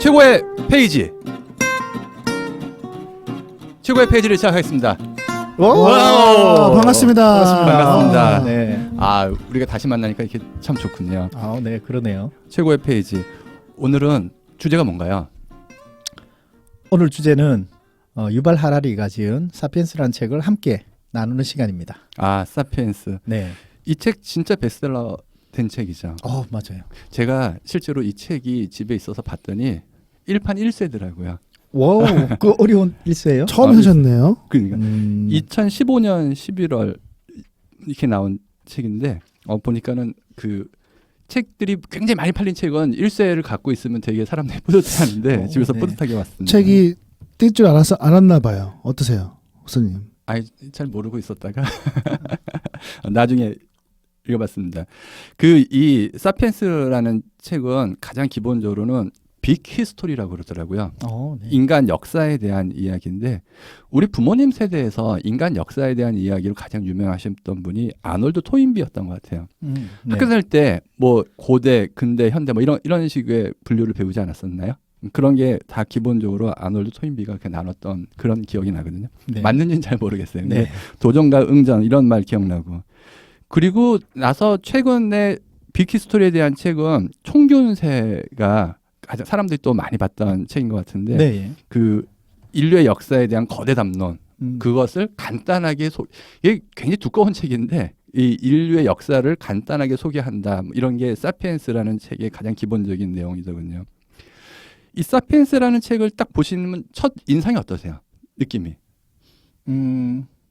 최고의 페이지. 최고의 페이지를 시작하겠습니다. 와우, 반갑습니다. 반갑습니다. 네. 아, 우리가 다시 만나니까 이렇게 참 좋군요. 아, 네, 그러네요. 최고의 페이지. 오늘은 주제가 뭔가요? 오늘 주제는 유발 하라리가 지은 사피엔스라는 책을 함께 나누는 시간입니다. 아, 사피엔스. 네. 이 책 진짜 베스트셀러 된 책이죠. 맞아요. 제가 실제로 이 책이 집에 있어서 봤더니 1판 1쇄더라고요. 와우, 그 어려운 일세예요? 처음 하셨네요. 그러니까 2015년 11월 이렇게 나온 책인데 보니까는 그 책들이 굉장히 많이 팔린 책은 1쇄를 갖고 있으면 되게 사람들이 뿌듯해하는데 집에서 네. 뿌듯하게 왔습니다. 책이 뜰 줄 알았나 봐요. 어떠세요, 목사님? 아니, 잘 모르고 있었다가 나중에 읽어봤습니다. 그 이 사피엔스라는 책은 가장 기본적으로는 빅 히스토리라고 그러더라고요. 네. 인간 역사에 대한 이야기인데 우리 부모님 세대에서 인간 역사에 대한 이야기로 가장 유명하셨던 분이 아놀드 토인비였던 것 같아요. 네. 학교 다닐 때 뭐 고대, 근대, 현대 뭐 이런 식의 분류를 배우지 않았었나요? 그런 게 다 기본적으로 아놀드 토인비가 이렇게 나눴던 그런 기억이 나거든요. 네. 맞는지는 잘 모르겠어요. 근데 네. 도전과 응전 이런 말 기억나고. 그리고 나서 최근에 빅히스토리에 대한 책은 총균세가 가장 사람들이 또 많이 봤던 책인 것 같은데 네. 그 인류의 역사에 대한 거대 담론 음. 그것을 간단하게 이게 굉장히 두꺼운 책인데 이 인류의 역사를 간단하게 소개한다 뭐 이런 게 사피엔스라는 책의 가장 기본적인 내용이더군요. 이 사피엔스라는 책을 딱 보시면 첫 인상이 어떠세요? 느낌이?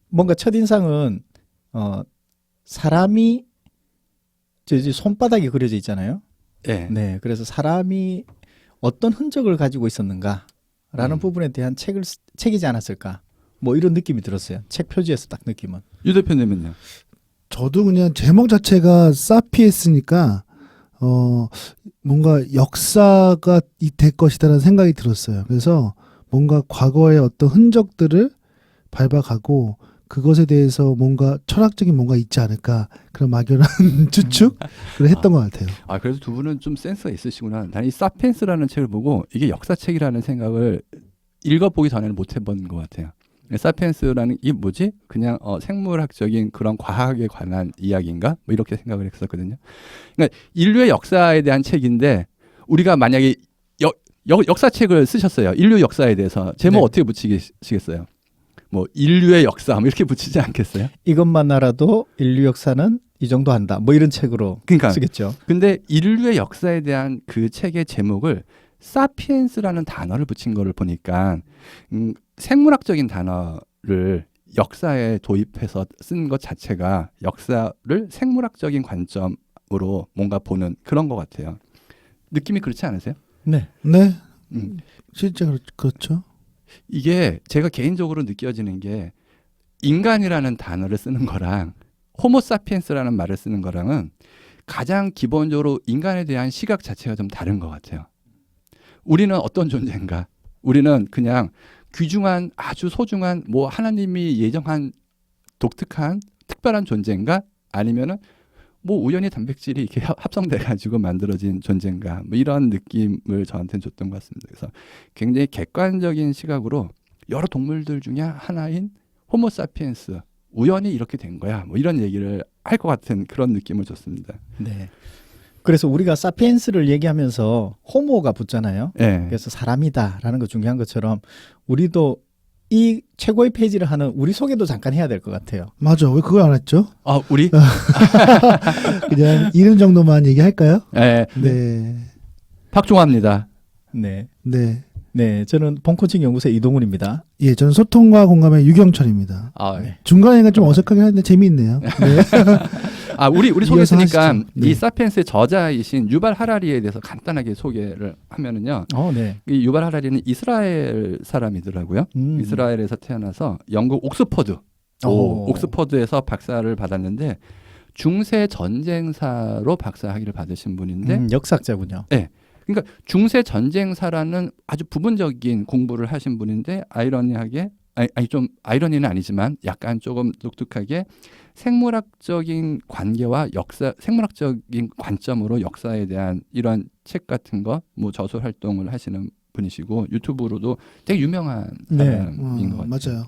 뭔가 첫 인상은 사람이 저 손바닥이 그려져 있잖아요. 네. 네, 그래서 사람이 어떤 흔적을 가지고 있었는가라는 부분에 대한 책이지 않았을까. 뭐 이런 느낌이 들었어요. 책 표지에서 딱 느낌은. 유 대표님은요? 저도 그냥 제목 자체가 사피엔스니까 뭔가 역사가 될 것이다라는 생각이 들었어요. 그래서 뭔가 과거의 어떤 흔적들을 밟아가고 그것에 대해서 뭔가 철학적인 뭔가 있지 않을까 그런 막연한 추측을 했던 것 같아요. 아, 그래서 두 분은 좀 센스가 있으시구나. 난 이 사피엔스라는 책을 보고 이게 역사책이라는 생각을 읽어보기 전에는 못 해본 것 같아요. 사피엔스라는 이게 뭐지? 그냥 생물학적인 그런 과학에 관한 이야기인가? 뭐 이렇게 생각을 했었거든요. 그러니까 인류의 역사에 대한 책인데 우리가 만약에 역사책을 쓰셨어요. 인류 역사에 대해서 제목 네. 어떻게 붙이시겠어요? 뭐 인류의 역사 뭐 이렇게 붙이지 않겠어요? 이것만 알아도 인류 역사는 이 정도 한다. 뭐 이런 책으로 그러니까 쓰겠죠. 근데 인류의 역사에 대한 그 책의 제목을 사피엔스라는 단어를 붙인 거를 보니까 생물학적인 단어를 역사에 도입해서 쓴 것 자체가 역사를 생물학적인 관점으로 뭔가 보는 그런 것 같아요. 느낌이 그렇지 않으세요? 네. 네, 음. 실제 그렇죠. 이게 제가 개인적으로 느껴지는 게 인간이라는 단어를 쓰는 거랑 호모사피엔스라는 말을 쓰는 거랑은 가장 기본적으로 인간에 대한 시각 자체가 좀 다른 것 같아요. 우리는 어떤 존재인가? 우리는 그냥 귀중한 아주 소중한 뭐 하나님이 예정한 독특한 특별한 존재인가? 아니면은 뭐 우연히 단백질이 이렇게 합성돼 가지고 만들어진 존재인가? 뭐 이런 느낌을 저한테는 줬던 것 같습니다. 그래서 굉장히 객관적인 시각으로 여러 동물들 중에 하나인 호모사피엔스 우연히 이렇게 된 거야. 뭐 이런 얘기를 할 것 같은 그런 느낌을 줬습니다. 네. 그래서 우리가 사피엔스를 얘기하면서 호모가 붙잖아요. 네. 그래서 사람이다라는 거 중요한 것처럼 우리도 이 최고의 페이지를 하는 우리 소개도 잠깐 해야 될 것 같아요. 맞아. 왜 그걸 안 했죠? 우리? 그냥 이름 정도만 얘기할까요? 네. 네, 박종화입니다. 네. 네. 네, 저는 폰코칭 연구소 이동훈입니다. 예, 저는 소통과 공감의 유경철입니다. 네. 중간에가 좀 어색하긴 한데 재미있네요. 네. 우리 이어서 소개했으니까 하시죠. 네. 이 사피엔스의 저자이신 유발 하라리에 대해서 간단하게 소개를 하면은요. 네. 이 유발 하라리는 이스라엘 사람이더라고요. 이스라엘에서 태어나서 영국 옥스퍼드에서 박사를 받았는데 중세 전쟁사로 박사 학위를 받으신 분인데 역사학자군요. 네. 그러니까 중세 전쟁사라는 아주 부분적인 공부를 하신 분인데 아이러니하게 좀 아이러니는 아니지만 약간 조금 독특하게 생물학적인 관계와 생물학적인 관점으로 역사에 대한 이런 책 같은 거, 뭐 저술 활동을 하시는 분이시고 유튜브로도 되게 유명한 네. 사람인 것 같아요. 맞아요.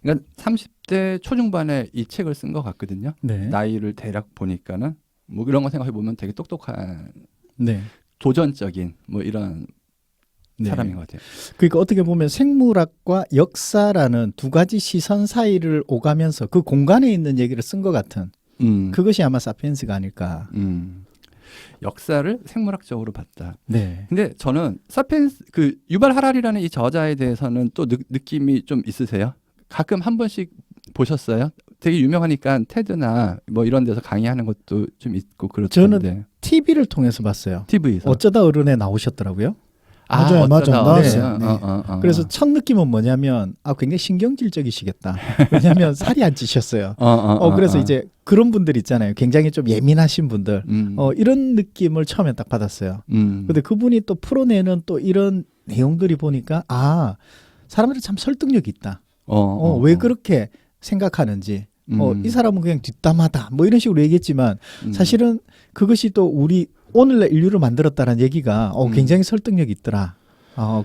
그러니까 30대 초중반에 이 책을 쓴 것 같거든요. 네. 나이를 대략 보니까는 뭐 이런 거 생각해 보면 되게 똑똑한 네. 도전적인 뭐 이런 네. 사람인 것 같아요. 그러니까 어떻게 보면 생물학과 역사라는 두 가지 시선 사이를 오가면서 그 공간에 있는 얘기를 쓴 것 같은 그것이 아마 사피엔스가 아닐까. 역사를 생물학적으로 봤다. 네. 근데 저는 사피엔스 그 유발 하라리라는 이 저자에 대해서는 또 느낌이 좀 있으세요? 가끔 한 번씩 보셨어요? 되게 유명하니까 테드나 뭐 이런 데서 강의하는 것도 좀 있고 그렇던데. TV를 통해서 봤어요. TV에서. 어쩌다 어른에 나오셨더라고요. 맞아요, 맞아요. 나왔어요. 네. 그래서 첫 느낌은 뭐냐면 굉장히 신경질적이시겠다. 왜냐하면 살이 안 찌셨어요. 그래서 이제 그런 분들 있잖아요. 굉장히 좀 예민하신 분들. 이런 느낌을 처음에 딱 받았어요. 근데 그분이 또 풀어내는 또 이런 내용들이 보니까 사람들이 참 설득력이 있다. 왜 그렇게 생각하는지. 이 사람은 그냥 뒷담화다. 뭐 이런 식으로 얘기했지만 사실은 그것이 또 우리 오늘날 인류를 만들었다는 얘기가 굉장히 설득력이 있더라.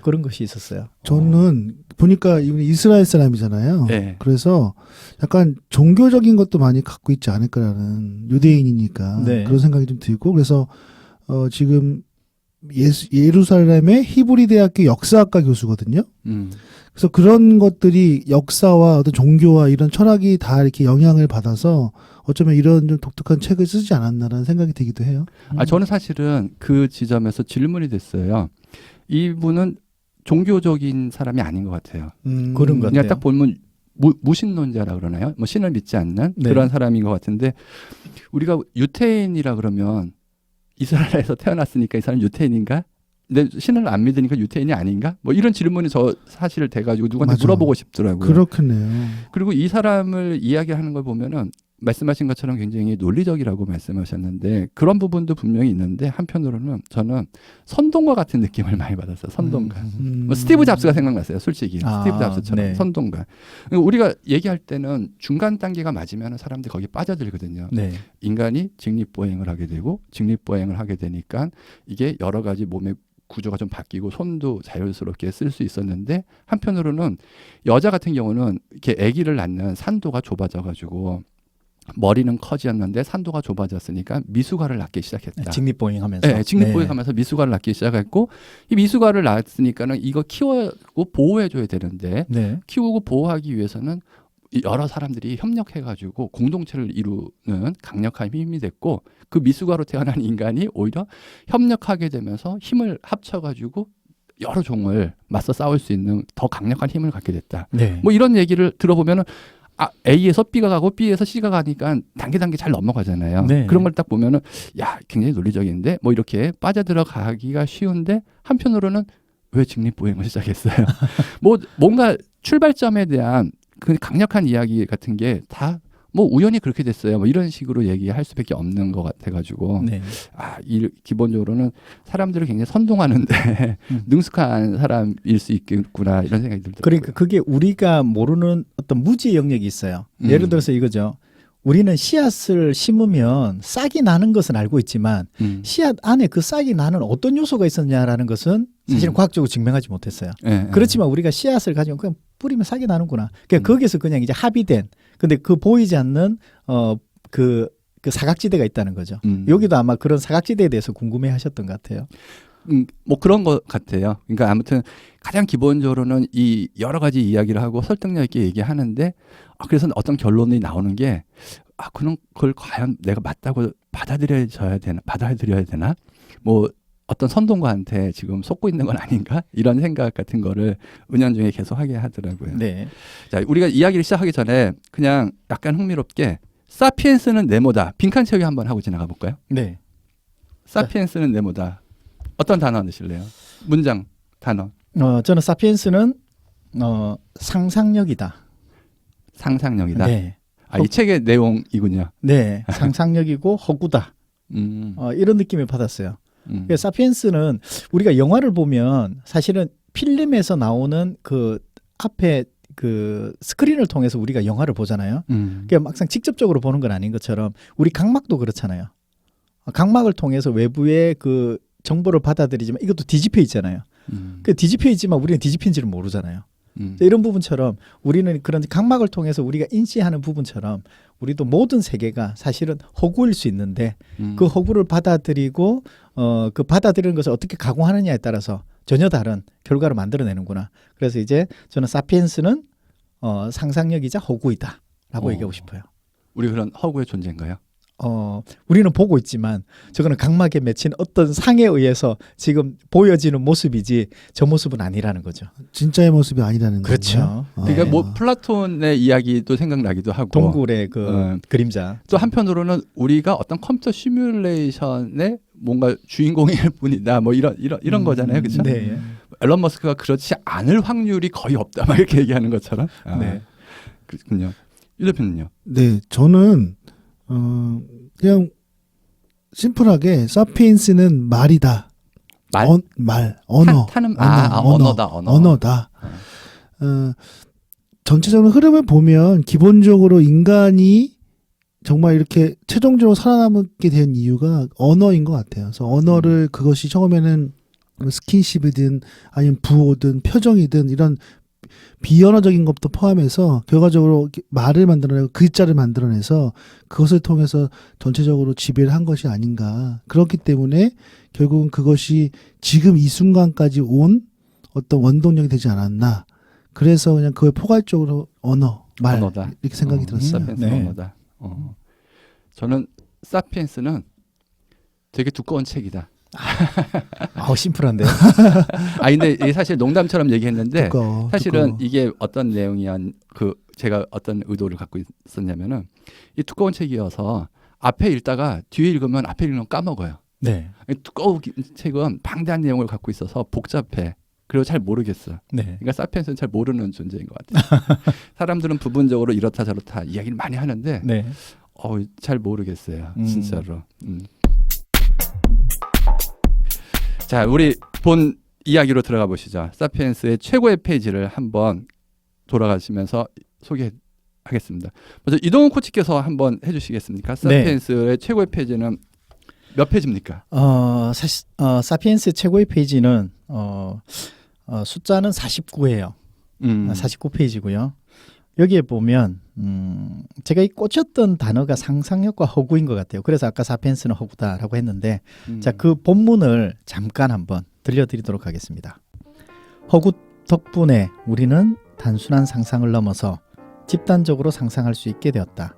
그런 것이 있었어요. 저는 보니까 이분이 이스라엘 사람이잖아요. 네. 그래서 약간 종교적인 것도 많이 갖고 있지 않을까라는 유대인이니까 네. 그런 생각이 좀 들고 그래서 지금 예루살렘의 히브리 대학교 역사학과 교수거든요. 그래서 그런 것들이 역사와 어떤 종교와 이런 철학이 다 이렇게 영향을 받아서 어쩌면 이런 좀 독특한 책을 쓰지 않았나라는 생각이 들기도 해요. 저는 사실은 그 지점에서 질문이 됐어요. 이분은 종교적인 사람이 아닌 것 같아요. 그런 것 그냥 같아요. 딱 보면 무신론자라 그러나요? 뭐 신을 믿지 않는 네. 그런 사람인 것 같은데 우리가 유태인이라 그러면 이스라엘에서 태어났으니까 이 사람 유태인인가? 근데 신을 안 믿으니까 유태인이 아닌가? 뭐 이런 질문이 저 사실 돼가지고 누구한테 맞아. 물어보고 싶더라고요. 그렇겠네요. 그리고 이 사람을 이야기하는 걸 보면은 말씀하신 것처럼 굉장히 논리적이라고 말씀하셨는데 그런 부분도 분명히 있는데 한편으로는 저는 선동과 같은 느낌을 많이 받았어요. 선동가. 뭐 스티브 잡스가 생각났어요. 솔직히 스티브 잡스처럼 네. 선동가. 우리가 얘기할 때는 중간 단계가 맞으면 사람들이 거기 빠져들거든요. 네. 인간이 직립보행을 하게 되고 직립보행을 하게 되니까 이게 여러 가지 몸의 구조가 좀 바뀌고 손도 자연스럽게 쓸 수 있었는데 한편으로는 여자 같은 경우는 이렇게 아기를 낳는 산도가 좁아져 가지고 머리는 커지었는데 산도가 좁아졌으니까 미숙아를 낳기 시작했다. 직립보행하면서. 네, 직립보행하면서 미숙아를 낳기 시작했고 이 미숙아를 낳았으니까는 이거 키우고 보호해줘야 되는데 네. 키우고 보호하기 위해서는 여러 사람들이 협력해가지고 공동체를 이루는 강력한 힘이 됐고 그 미숙아로 태어난 인간이 오히려 협력하게 되면서 힘을 합쳐가지고 여러 종을 맞서 싸울 수 있는 더 강력한 힘을 갖게 됐다. 네. 뭐 이런 얘기를 들어보면은 A에서 B가 가고 B에서 C가 가니까 단계 잘 넘어가잖아요. 네. 그런 걸 딱 보면은 굉장히 논리적인데 뭐 이렇게 빠져들어가기가 쉬운데 한편으로는 왜 직립보행을 시작했어요? 뭔가 출발점에 대한 그 강력한 이야기 같은 게 다 뭐 우연히 그렇게 됐어요. 뭐 이런 식으로 얘기할 수밖에 없는 것 같아가지고 네. 기본적으로는 사람들을 굉장히 선동하는데 능숙한 사람일 수 있겠구나 이런 생각이 들더라고요. 그러니까 그게 우리가 모르는 어떤 무지의 영역이 있어요. 예를 들어서 이거죠. 우리는 씨앗을 심으면 싹이 나는 것은 알고 있지만 씨앗 안에 그 싹이 나는 어떤 요소가 있었냐라는 것은 사실은 과학적으로 증명하지 못했어요. 그렇지만 우리가 씨앗을 가지고 그냥 뿌리면 싹이 나는구나. 그러니까 거기서 그냥 이제 합의된 근데 그 보이지 않는 그 사각지대가 있다는 거죠. 여기도 아마 그런 사각지대에 대해서 궁금해하셨던 것 같아요. 뭐 그런 것 같아요. 그러니까 아무튼 가장 기본적으로는 이 여러 가지 이야기를 하고 설득력 있게 얘기하는데 그래서 어떤 결론이 나오는 게 그걸 과연 내가 맞다고 받아들여야 되나? 뭐 어떤 선동가한테 지금 속고 있는 건 아닌가? 이런 생각 같은 거를 은연중에 계속 하게 하더라고요. 네. 자, 우리가 이야기를 시작하기 전에 그냥 약간 흥미롭게 사피엔스는 네모다. 빈칸 채우기 한번 하고 지나가 볼까요? 네. 사피엔스는 네모다. 어떤 단어 넣으실래요? 문장, 단어. 저는 사피엔스는 상상력이다. 상상력이다. 네. 이 책의 내용이군요. 네. 상상력이고 허구다. 이런 느낌을 받았어요. 사피엔스는 우리가 영화를 보면 사실은 필름에서 나오는 그 앞에 그 스크린을 통해서 우리가 영화를 보잖아요. 그러니까 막상 직접적으로 보는 건 아닌 것처럼 우리 각막도 그렇잖아요. 각막을 통해서 외부의 그 정보를 받아들이지만 이것도 뒤집혀 있잖아요. 그 뒤집혀 있지만 우리는 뒤집힌지를 모르잖아요. 이런 부분처럼 우리는 그런 각막을 통해서 우리가 인지하는 부분처럼 우리도 모든 세계가 사실은 허구일 수 있는데 그 허구를 받아들이고 그 받아들이는 것을 어떻게 가공하느냐에 따라서 전혀 다른 결과를 만들어내는구나. 그래서 이제 저는 사피엔스는 상상력이자 허구이다라고 얘기하고 싶어요. 우리 그런 허구의 존재인가요? 우리는 보고 있지만 저거는 각막에 맺힌 어떤 상에 의해서 지금 보여지는 모습이지 저 모습은 아니라는 거죠. 진짜의 모습이 아니라는 그렇죠. 건가요? 그러니까 네. 뭐 플라톤의 이야기도 생각나기도 하고 동굴의 그 그림자. 또 한편으로는 우리가 어떤 컴퓨터 시뮬레이션의 뭔가 주인공일 뿐이다. 뭐 이런 거잖아요, 그렇죠? 네. 앨런 머스크가 그렇지 않을 확률이 거의 없다. 막 이렇게 얘기하는 것처럼. 네. 그렇군요. 유 대표는요? 네, 저는 그냥 심플하게 사피엔스는 말이다. 말? 언어. 언어다. 전체적으로 흐름을 보면 기본적으로 인간이 정말 이렇게 최종적으로 살아남게 된 이유가 언어인 것 같아요. 그래서 언어를 그것이 처음에는 스킨십이든 아니면 부호든 표정이든 이런 비언어적인 것도 포함해서 결과적으로 말을 만들어내고 글자를 만들어내서 그것을 통해서 전체적으로 지배를 한 것이 아닌가. 그렇기 때문에 결국은 그것이 지금 이 순간까지 온 어떤 원동력이 되지 않았나. 그래서 그냥 그걸 포괄적으로 언어다. 이렇게 생각이 들었어요. 사피엔스 네. 언어다. 저는 사피엔스는 되게 두꺼운 책이다. 심플한데. 근데 이게 사실 농담처럼 얘기했는데 사실은 두꺼워. 이게 어떤 내용이한 제가 어떤 의도를 갖고 있었냐면은 이 두꺼운 책이어서 앞에 읽다가 뒤에 읽으면 앞에 읽는 거 까먹어요. 네. 이 두꺼운 책은 방대한 내용을 갖고 있어서 복잡해. 그리고 잘 모르겠어. 네. 그러니까 사피엔스는 잘 모르는 존재인 것 같아요. 사람들은 부분적으로 이렇다 저렇다 이야기를 많이 하는데 네. 잘 모르겠어요. 진짜로. 자, 우리 본 이야기로 들어가 보시죠. 사피엔스의 최고의 페이지를 한번 돌아가시면서 소개하겠습니다. 먼저 이동훈 코치께서 한번 해주시겠습니까? 사피엔스의 최고의 페이지는 몇 페이지입니까? 사실 사피엔스 최고의 페이지는 숫자는 49예요. 49페이지고요. 여기에 보면 제가 이 꽂혔던 단어가 상상력과 허구인 것 같아요. 그래서 아까 사피엔스는 허구다라고 했는데 자, 그 본문을 잠깐 한번 들려드리도록 하겠습니다. 허구 덕분에 우리는 단순한 상상을 넘어서 집단적으로 상상할 수 있게 되었다.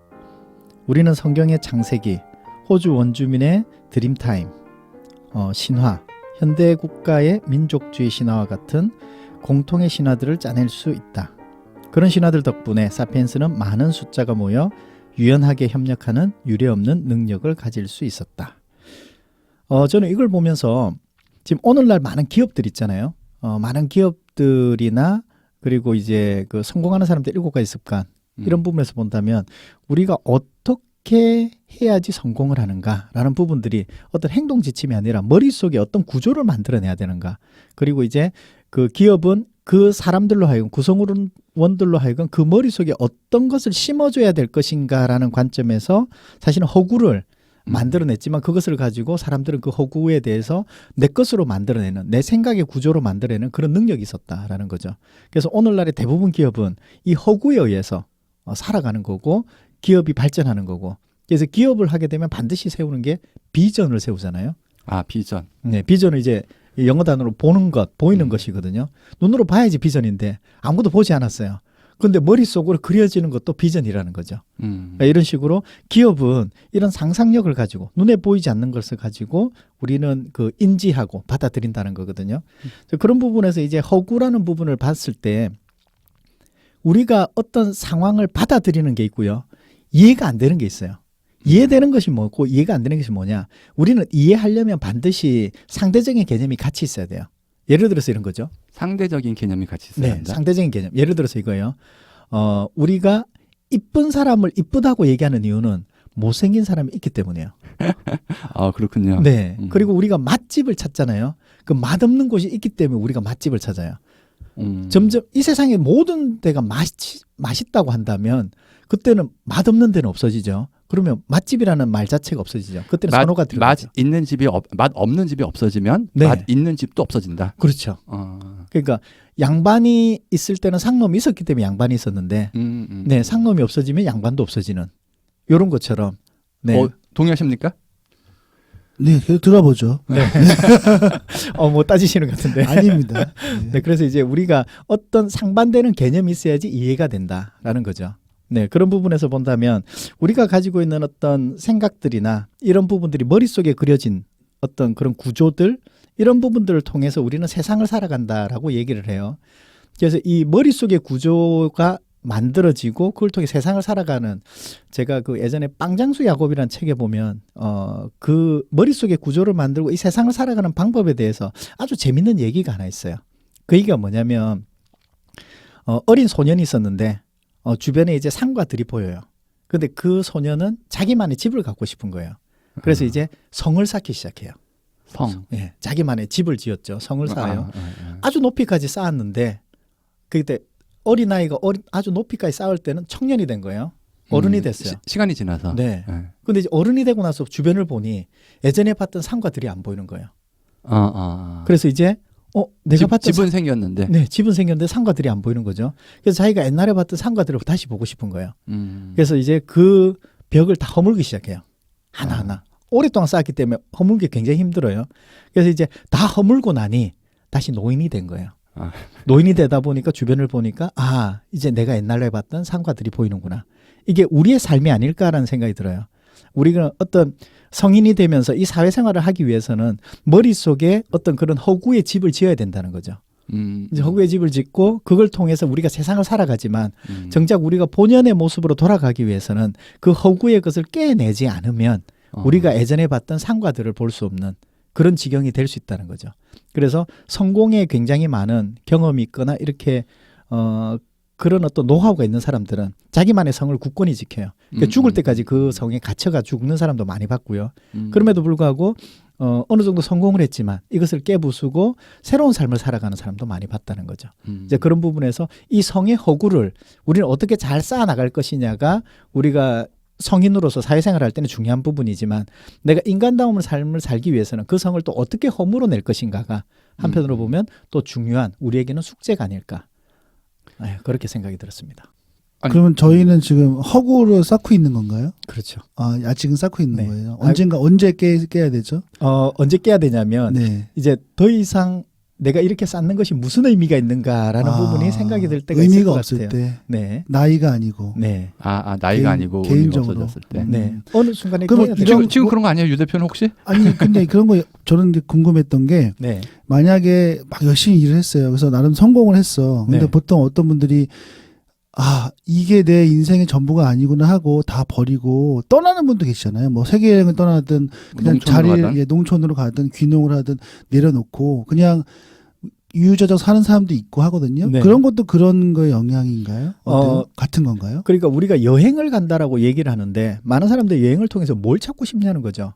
우리는 성경의 창세기, 호주 원주민의 드림타임, 신화, 현대 국가의 민족주의 신화와 같은 공통의 신화들을 짜낼 수 있다. 그런 신화들 덕분에 사피엔스는 많은 숫자가 모여 유연하게 협력하는 유례없는 능력을 가질 수 있었다. 저는 이걸 보면서 지금 오늘날 많은 기업들 있잖아요. 많은 기업들이나 그리고 이제 그 성공하는 사람들 7가지 습관 이런 부분에서 본다면 우리가 어떻게 해야지 성공을 하는가라는 부분들이 어떤 행동 지침이 아니라 머릿속에 어떤 구조를 만들어내야 되는가. 그리고 이제 그 기업은 그 사람들로 하여금 구성원들로 하여금 그 머릿속에 어떤 것을 심어줘야 될 것인가라는 관점에서 사실은 허구를 만들어냈지만 그것을 가지고 사람들은 그 허구에 대해서 내 것으로 만들어내는 내 생각의 구조로 만들어내는 그런 능력이 있었다라는 거죠. 그래서 오늘날의 대부분 기업은 이 허구에 의해서 살아가는 거고 기업이 발전하는 거고 그래서 기업을 하게 되면 반드시 세우는 게 비전을 세우잖아요. 비전. 네, 비전은 이제 영어 단어로 보는 것, 보이는 것이거든요. 눈으로 봐야지 비전인데 아무도 보지 않았어요. 그런데 머릿속으로 그려지는 것도 비전이라는 거죠. 그러니까 이런 식으로 기업은 이런 상상력을 가지고 눈에 보이지 않는 것을 가지고 우리는 그 인지하고 받아들인다는 거거든요. 그런 부분에서 이제 허구라는 부분을 봤을 때 우리가 어떤 상황을 받아들이는 게 있고요. 이해가 안 되는 게 있어요. 이해되는 것이 뭐고 이해가 안 되는 것이 뭐냐. 우리는 이해하려면 반드시 상대적인 개념이 같이 있어야 돼요. 예를 들어서 이런 거죠. 상대적인 개념이 같이 있어야 네, 한다. 상대적인 개념. 예를 들어서 이거예요. 우리가 이쁜 사람을 이쁘다고 얘기하는 이유는 못생긴 사람이 있기 때문이에요. 그렇군요. 네. 그리고 우리가 맛집을 찾잖아요. 그 맛없는 곳이 있기 때문에 우리가 맛집을 찾아요. 점점 이 세상의 모든 데가 맛있다고 한다면 그때는 맛없는 데는 없어지죠. 그러면 맛집이라는 말 자체가 없어지죠. 그때는 선호가 들어가죠. 맛 있는 집이 맛 없는 집이 없어지면 네. 맛 있는 집도 없어진다. 그렇죠. 그러니까 양반이 있을 때는 상놈이 있었기 때문에 양반이 있었는데 네, 상놈이 없어지면 양반도 없어지는 이런 것처럼 네. 동의하십니까? 네, 계속 들어보죠. 네. 뭐 따지시는 것 같은데. 아닙니다. 네, 그래서 이제 우리가 어떤 상반되는 개념이 있어야지 이해가 된다라는 거죠. 네, 그런 부분에서 본다면 우리가 가지고 있는 어떤 생각들이나 이런 부분들이 머릿속에 그려진 어떤 그런 구조들 이런 부분들을 통해서 우리는 세상을 살아간다라고 얘기를 해요. 그래서 이 머릿속의 구조가 만들어지고 그걸 통해 세상을 살아가는 제가 그 예전에 빵장수 야곱이라는 책에 보면 그 머릿속의 구조를 만들고 이 세상을 살아가는 방법에 대해서 아주 재밌는 얘기가 하나 있어요. 그 얘기가 뭐냐면 어린 소년이 있었는데 주변에 이제 산과 들이 보여요. 근데 그 소년은 자기만의 집을 갖고 싶은 거예요. 그래서 이제 성을 쌓기 시작해요. 성. 예, 자기만의 집을 지었죠. 성을 쌓아요. 아주 높이까지 쌓았는데 그때 어린아이가 아주 높이까지 쌓을 때는 청년이 된 거예요. 어른이 됐어요. 시간이 지나서. 네. 근데 이제 어른이 되고 나서 주변을 보니 예전에 봤던 산과 들이 안 보이는 거예요. 그래서 이제 내가 봤던 집은 생겼는데. 네, 집은 생겼는데 산과 들이 안 보이는 거죠. 그래서 자기가 옛날에 봤던 산과 들을 다시 보고 싶은 거예요. 그래서 이제 그 벽을 다 허물기 시작해요. 하나하나. 오랫동안 쌓았기 때문에 허물기 굉장히 힘들어요. 그래서 이제 다 허물고 나니 다시 노인이 된 거예요. 노인이 되다 보니까 주변을 보니까 이제 내가 옛날에 봤던 산과 들이 보이는구나. 이게 우리의 삶이 아닐까라는 생각이 들어요. 우리가 어떤 성인이 되면서 이 사회생활을 하기 위해서는 머릿속에 어떤 그런 허구의 집을 지어야 된다는 거죠. 이제 허구의 집을 짓고 그걸 통해서 우리가 세상을 살아가지만 정작 우리가 본연의 모습으로 돌아가기 위해서는 그 허구의 것을 깨내지 않으면 우리가 예전에 봤던 산과 들을 볼 수 없는 그런 지경이 될 수 있다는 거죠. 그래서 성공에 굉장히 많은 경험이 있거나 이렇게 그런 어떤 노하우가 있는 사람들은 자기만의 성을 굳건히 지켜요. 그러니까 죽을 때까지 그 성에 갇혀가 죽는 사람도 많이 봤고요. 그럼에도 불구하고 어느 정도 성공을 했지만 이것을 깨부수고 새로운 삶을 살아가는 사람도 많이 봤다는 거죠. 이제 그런 부분에서 이 성의 허구를 우리는 어떻게 잘 쌓아 나갈 것이냐가 우리가 성인으로서 사회생활을 할 때는 중요한 부분이지만 내가 인간다운 삶을 살기 위해서는 그 성을 또 어떻게 허물어낼 것인가가 한편으로 보면 또 중요한 우리에게는 숙제가 아닐까 그렇게 생각이 들었습니다. 그러면 저희는 지금 허구를 쌓고 있는 건가요? 그렇죠. 아직은 쌓고 있는 네. 거예요. 언제 깨야 되죠? 언제 깨야 되냐면 네. 이제 더 이상 내가 이렇게 쌓는 것이 무슨 의미가 있는가라는 부분이 생각이 들 때가 있을 의미가 것 없을 같아요. 때 네. 나이가 아니고 네. 나이가 아니고 개인적으로 없어졌을 때. 네. 어느 순간에 그러면 깨야 돼요. 지금 그런 거 아니에요, 유 대표는 혹시? 아니 근데 그런 거 저는 궁금했던 게 네. 만약에 막 열심히 일을 했어요. 그래서 나름 성공을 했어. 근데 네. 보통 어떤 분들이 이게 내 인생의 전부가 아니구나 하고 다 버리고 떠나는 분도 계시잖아요. 뭐 세계 여행을 떠나든 그냥 농촌으로 가든 귀농을 하든 내려놓고 그냥 유유자적 사는 사람도 있고 하거든요. 네. 그런 것도 그런 거의 영향인가요? 어때요? 같은 건가요? 그러니까 우리가 여행을 간다라고 얘기를 하는데 많은 사람들이 여행을 통해서 뭘 찾고 싶냐는 거죠.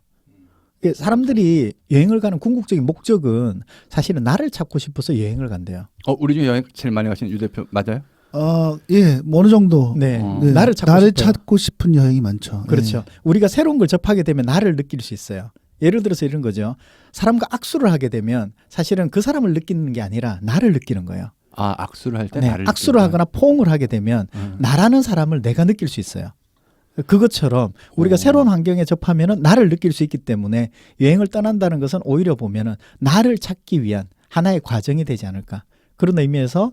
사람들이 여행을 가는 궁극적인 목적은 사실은 나를 찾고 싶어서 여행을 간대요. 우리 중에 여행 제일 많이 가신 유 대표 맞아요? 예, 뭐 어느 정도. 네. 네. 나를 찾고 싶은 여행이 많죠. 그렇죠. 네. 우리가 새로운 걸 접하게 되면 나를 느낄 수 있어요. 예를 들어서 이런 거죠. 사람과 악수를 하게 되면 사실은 그 사람을 느끼는 게 아니라 나를 느끼는 거예요. 악수를 할 때 네. 나를 악수를 하거나 포옹을 하게 되면 나라는 사람을 내가 느낄 수 있어요. 그것처럼 우리가 새로운 환경에 접하면은 나를 느낄 수 있기 때문에 여행을 떠난다는 것은 오히려 보면은 나를 찾기 위한 하나의 과정이 되지 않을까. 그런 의미에서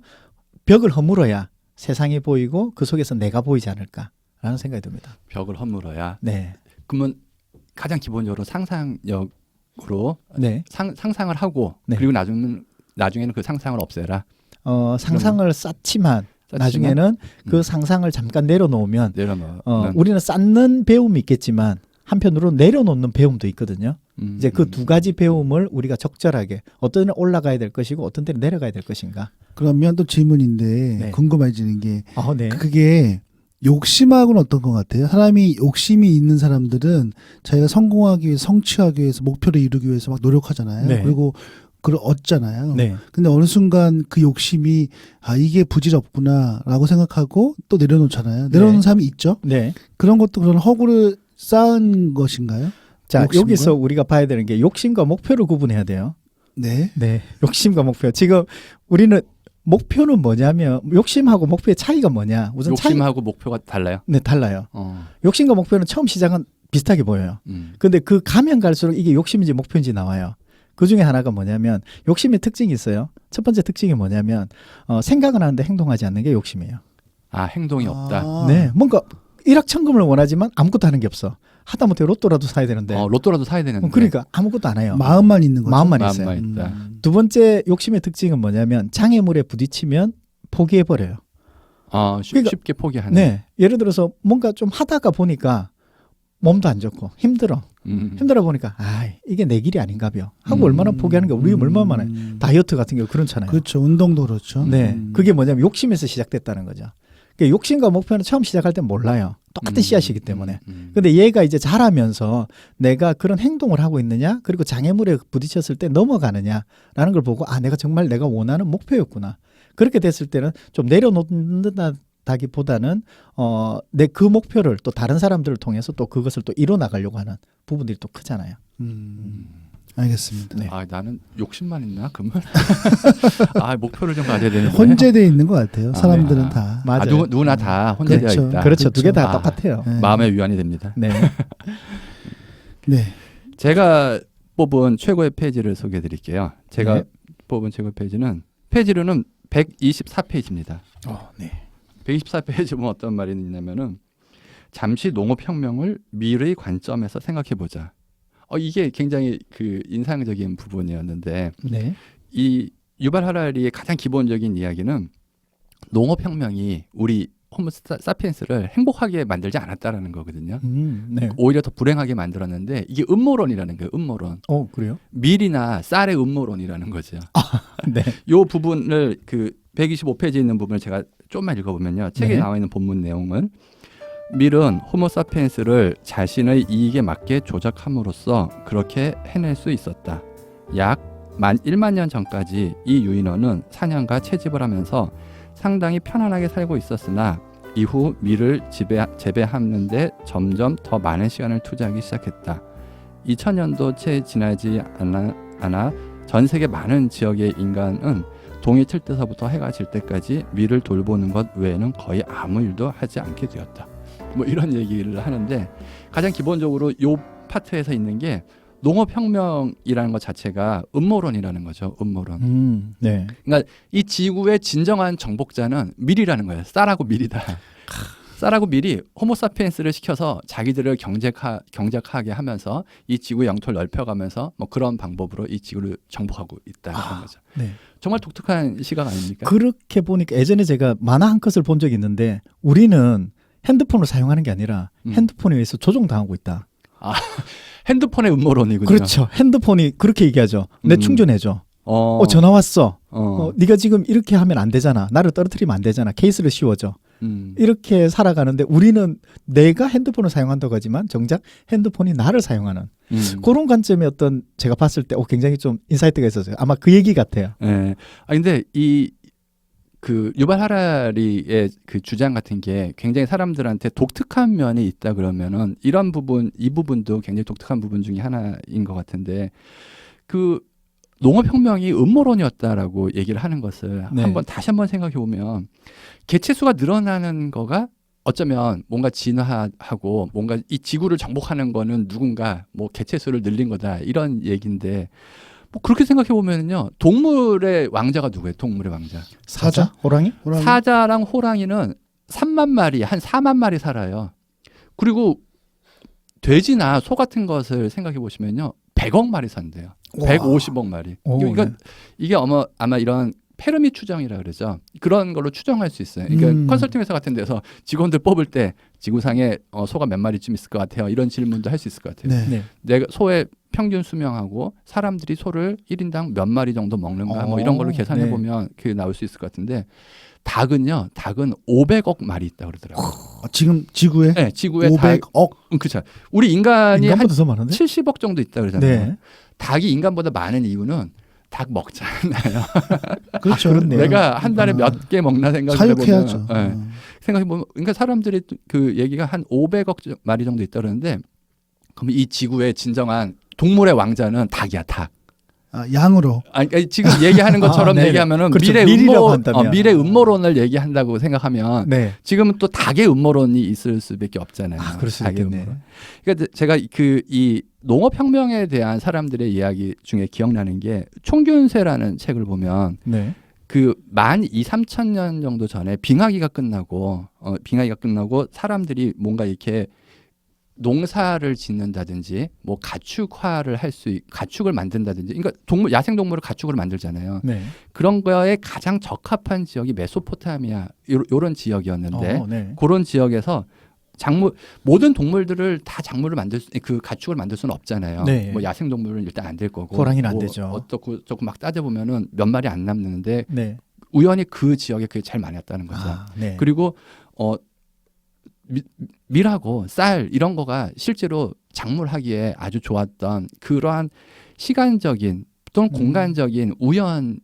벽을 허물어야 세상이 보이고 그 속에서 내가 보이지 않을까라는 생각이 듭니다. 벽을 허물어야. 네. 그러면 가장 기본적으로 상상력으로 네. 상상을 하고 네. 그리고 나중에는 그 상상을 없애라. 상상을 쌓지만 나중에는 그 상상을 잠깐 내려놓으면 우리는 쌓는 배움이 있겠지만 한편으로 내려놓는 배움도 있거든요. 이제 그 두 가지 배움을 우리가 적절하게 어떤 때는 올라가야 될 것이고 어떤 때는 내려가야 될 것인가. 그러면 또 질문인데 네. 궁금해지는 게 네. 그게 욕심하고는 어떤 것 같아요? 사람이 욕심이 있는 사람들은 자기가 성공하기 위해서 성취하기 위해서 목표를 이루기 위해서 막 노력하잖아요. 네. 그리고 그걸 얻잖아요. 네. 근데 어느 순간 그 욕심이 이게 부질없구나라고 생각하고 또 내려놓잖아요. 내려놓는 네. 사람이 있죠. 네. 그런 것도 그런 허구를 쌓은 것인가요? 자, 욕심과? 여기서 우리가 봐야 되는 게 욕심과 목표를 구분해야 돼요. 네. 네. 욕심과 목표. 지금 우리는 목표는 뭐냐면 욕심하고 목표의 차이가 뭐냐? 우선 욕심하고 목표가 달라요. 네, 달라요. 어. 욕심과 목표는 처음 시작은 비슷하게 보여요. 근데 그 가면 갈수록 이게 욕심인지 목표인지 나와요. 그 중에 하나가 뭐냐면 욕심의 특징이 있어요. 첫 번째 특징이 뭐냐면 생각은 하는데 행동하지 않는 게 욕심이에요. 아, 행동이 없다. 네, 뭔가 일확천금을 원하지만 아무것도 하는 게 없어. 하다못해 로또라도 사야 되는데. 로또라도 사야 되는데. 그러니까 아무것도 안 해요. 마음만 있는 거죠. 마음만 있어요. 마음만 있다. 두 번째 욕심의 특징은 뭐냐면 장애물에 부딪히면 포기해 버려요. 그러니까- 쉽게 포기하는. 네, 예를 들어서 뭔가 좀 하다가 보니까 몸도 안 좋고 힘들어. 힘들어 보니까 이게 내 길이 아닌가벼 하고 얼마나 포기하는 게 우리 얼마나 많아요. 다이어트 같은 경우 그렇잖아요. 그렇죠. 운동도 그렇죠. 네, 그게 뭐냐면 욕심에서 시작됐다는 거죠. 그러니까 욕심과 목표는 처음 시작할 땐 몰라요. 똑같은 씨앗이기 때문에. 근데 얘가 이제 자라면서 내가 그런 행동을 하고 있느냐, 그리고 장애물에 부딪혔을 때 넘어가느냐라는 걸 보고 내가 정말 내가 원하는 목표였구나. 그렇게 됐을 때는 좀 내려놓는다기보다는 내 그 목표를 또 다른 사람들을 통해서 또 그것을 또 이뤄 나가려고 하는 부분들이 또 크잖아요. 알겠습니다. 네. 나는 욕심만 있나 그러면? 목표를 좀 가져야 되는데. 혼재되어 있는 것 같아요. 사람들은 네. 다. 맞아요. 누구나 다 혼재되어 그렇죠. 있다. 그렇죠. 두 개 다 그렇죠. 똑같아요. 네. 마음의 위안이 됩니다. 네. 네. 제가 뽑은 최고의 페이지를 소개해 드릴게요. 제가 네. 뽑은 최고의 페이지로는 124페이지입니다. 네. 124페이지 보면 어떤 말이 있냐면은 잠시 농업혁명을 미래의 관점에서 생각해 보자. 이게 굉장히 그 인상적인 부분이었는데 네. 이 유발 하라리의 가장 기본적인 이야기는 농업혁명이 우리 호모 사피엔스를 행복하게 만들지 않았다라는 거거든요. 네. 오히려 더 불행하게 만들었는데 이게 음모론이라는 거예요. 음모론. 그래요? 밀이나 쌀의 음모론이라는 거죠. 네. 요 부분을 그 125페이지에 있는 부분을 제가 좀만 읽어보면요. 책에 네. 나와 있는 본문 내용은 밀은 호모사피엔스를 자신의 이익에 맞게 조작함으로써 그렇게 해낼 수 있었다. 약 1만 년 전까지 이 유인원은 사냥과 채집을 하면서 상당히 편안하게 살고 있었으나 이후 밀을 재배하는 데 점점 더 많은 시간을 투자하기 시작했다. 2000년도 채 지나지 않아 전 세계 많은 지역의 인간은 동이 칠 때서부터 해가 질 때까지 밀을 돌보는 것 외에는 거의 아무 일도 하지 않게 되었다. 뭐 이런 얘기를 하는데 가장 기본적으로 요 파트에서 있는 게 농업혁명이라는 것 자체가 음모론이라는 거죠. 음모론. 네. 그러니까 이 지구의 진정한 정복자는 밀이라는 거예요. 쌀하고 밀이다. 쌀하고 밀이 호모사피엔스를 시켜서 자기들을 경작하게 하면서 이 지구의 영토를 넓혀가면서 뭐 그런 방법으로 이 지구를 정복하고 있다는 거죠. 네. 정말 독특한 시각 아닙니까? 그렇게 보니까 예전에 제가 만화 한 컷을 본 적이 있는데 우리는 핸드폰을 사용하는 게 아니라 핸드폰에 의해서 조종당하고 있다. 핸드폰의 음모론이군요. 그렇죠. 핸드폰이 그렇게 얘기하죠. 내 충전해줘. 전화 왔어. 네가 지금 이렇게 하면 안 되잖아. 나를 떨어뜨리면 안 되잖아. 케이스를 씌워줘. 이렇게 살아가는데 우리는 내가 핸드폰을 사용한다고 하지만 정작 핸드폰이 나를 사용하는 그런 관점의 어떤 제가 봤을 때 굉장히 좀 인사이트가 있었어요. 아마 그 얘기 같아요. 네. 근데 그 유발 하라리의 그 주장 같은 게 굉장히 사람들한테 독특한 면이 있다 그러면은 이런 부분, 이 부분도 굉장히 독특한 부분 중에 하나인 것 같은데 그 농업혁명이 음모론이었다라고 얘기를 하는 것을 네. 다시 한번 생각해 보면 개체수가 늘어나는 거가 어쩌면 뭔가 진화하고 뭔가 이 지구를 정복하는 거는 누군가 뭐 개체수를 늘린 거다 이런 얘기인데 뭐 그렇게 생각해 보면요 동물의 왕자가 누구예요? 동물의 왕자 사자? 호랑이? 사자랑 호랑이는 3만 마리 한 4만 마리 살아요. 그리고 돼지나 소 같은 것을 생각해 보시면요 100억 마리 산대요. 150억 마리. 그러니까 네. 이게 아마 이런 페르미 추정이라 그러죠. 그런 걸로 추정할 수 있어요. 그러니까 컨설팅 회사 같은 데서 직원들 뽑을 때 지구상에 소가 몇 마리쯤 있을 것 같아요. 이런 질문도 할 수 있을 것 같아요. 네. 내가 소의 평균 수명하고 사람들이 소를 1인당 몇 마리 정도 먹는가 뭐 이런 걸로 계산해 보면 그게 나올 수 있을 것 같은데 닭은 500억 마리 있다고 그러더라고요. 지금 지구에? 네, 지구에 500억? 그렇죠. 우리 인간이 한 인간보다 더 많은데? 70억 정도 있다 그러잖아요. 네. 닭이 인간보다 많은 이유는 닭 먹잖아요. 그렇죠. 그렇네요. 내가 한 달에 아, 몇 개 먹나 생각해 사육해야죠. 보면, 생각해 보면, 그러니까 사람들이 그 얘기가 한 500억 마리 정도 있다 그러는데, 그럼 이 지구의 진정한 동물의 왕자는 닭이야, 닭. 아, 양으로. 아니, 그러니까 지금 얘기하는 것처럼 네네. 얘기하면은 그렇죠. 미래 미리라고 한다면. 미래 음모론을 얘기한다고 생각하면 네. 지금은 또 닭의 음모론이 있을 수밖에 없잖아요. 아, 그럴 수 닭의 있겠네. 음모론. 그러니까 제가 이 농업혁명에 대한 사람들의 이야기 중에 기억나는 게 총균세라는 책을 보면 네. 그 12,000~13,000년 정도 전에 빙하기가 끝나고 사람들이 뭔가 이렇게 농사를 짓는다든지 뭐 가축을 만든다든지, 그러니까 야생 동물을 가축으로 만들잖아요. 네. 그런 거에 가장 적합한 지역이 메소포타미아 요런 지역이었는데 네. 그런 지역에서 모든 동물들을 다 가축을 만들 수는 없잖아요. 네. 뭐 야생 동물은 일단 안 될 거고, 호랑이는 안 뭐 되죠. 어떻고 저거 막 따져보면은 몇 마리 안 남는데 네. 우연히 그 지역에 그게 잘 많았다는 거죠. 아, 네. 그리고 밀하고 쌀 이런 거가 실제로 작물하기에 아주 좋았던 그러한 시간적인 또는 공간적인 우연한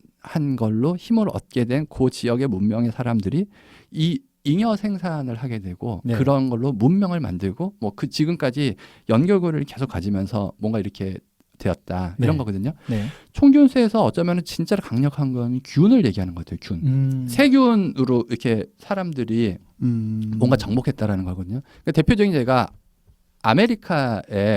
걸로 힘을 얻게 된 그 지역의 문명의 사람들이 이 잉여 생산을 하게 되고 네. 그런 걸로 문명을 만들고 뭐 그 지금까지 연결고리를 계속 가지면서 뭔가 이렇게 되었다 이런 네. 거거든요. 네. 총균세에서 어쩌면 진짜로 강력한 건 균을 얘기하는 것 같아요. 균. 세균으로 이렇게 사람들이 뭔가 정복했다라는 거거든요. 그러니까 대표적인 예가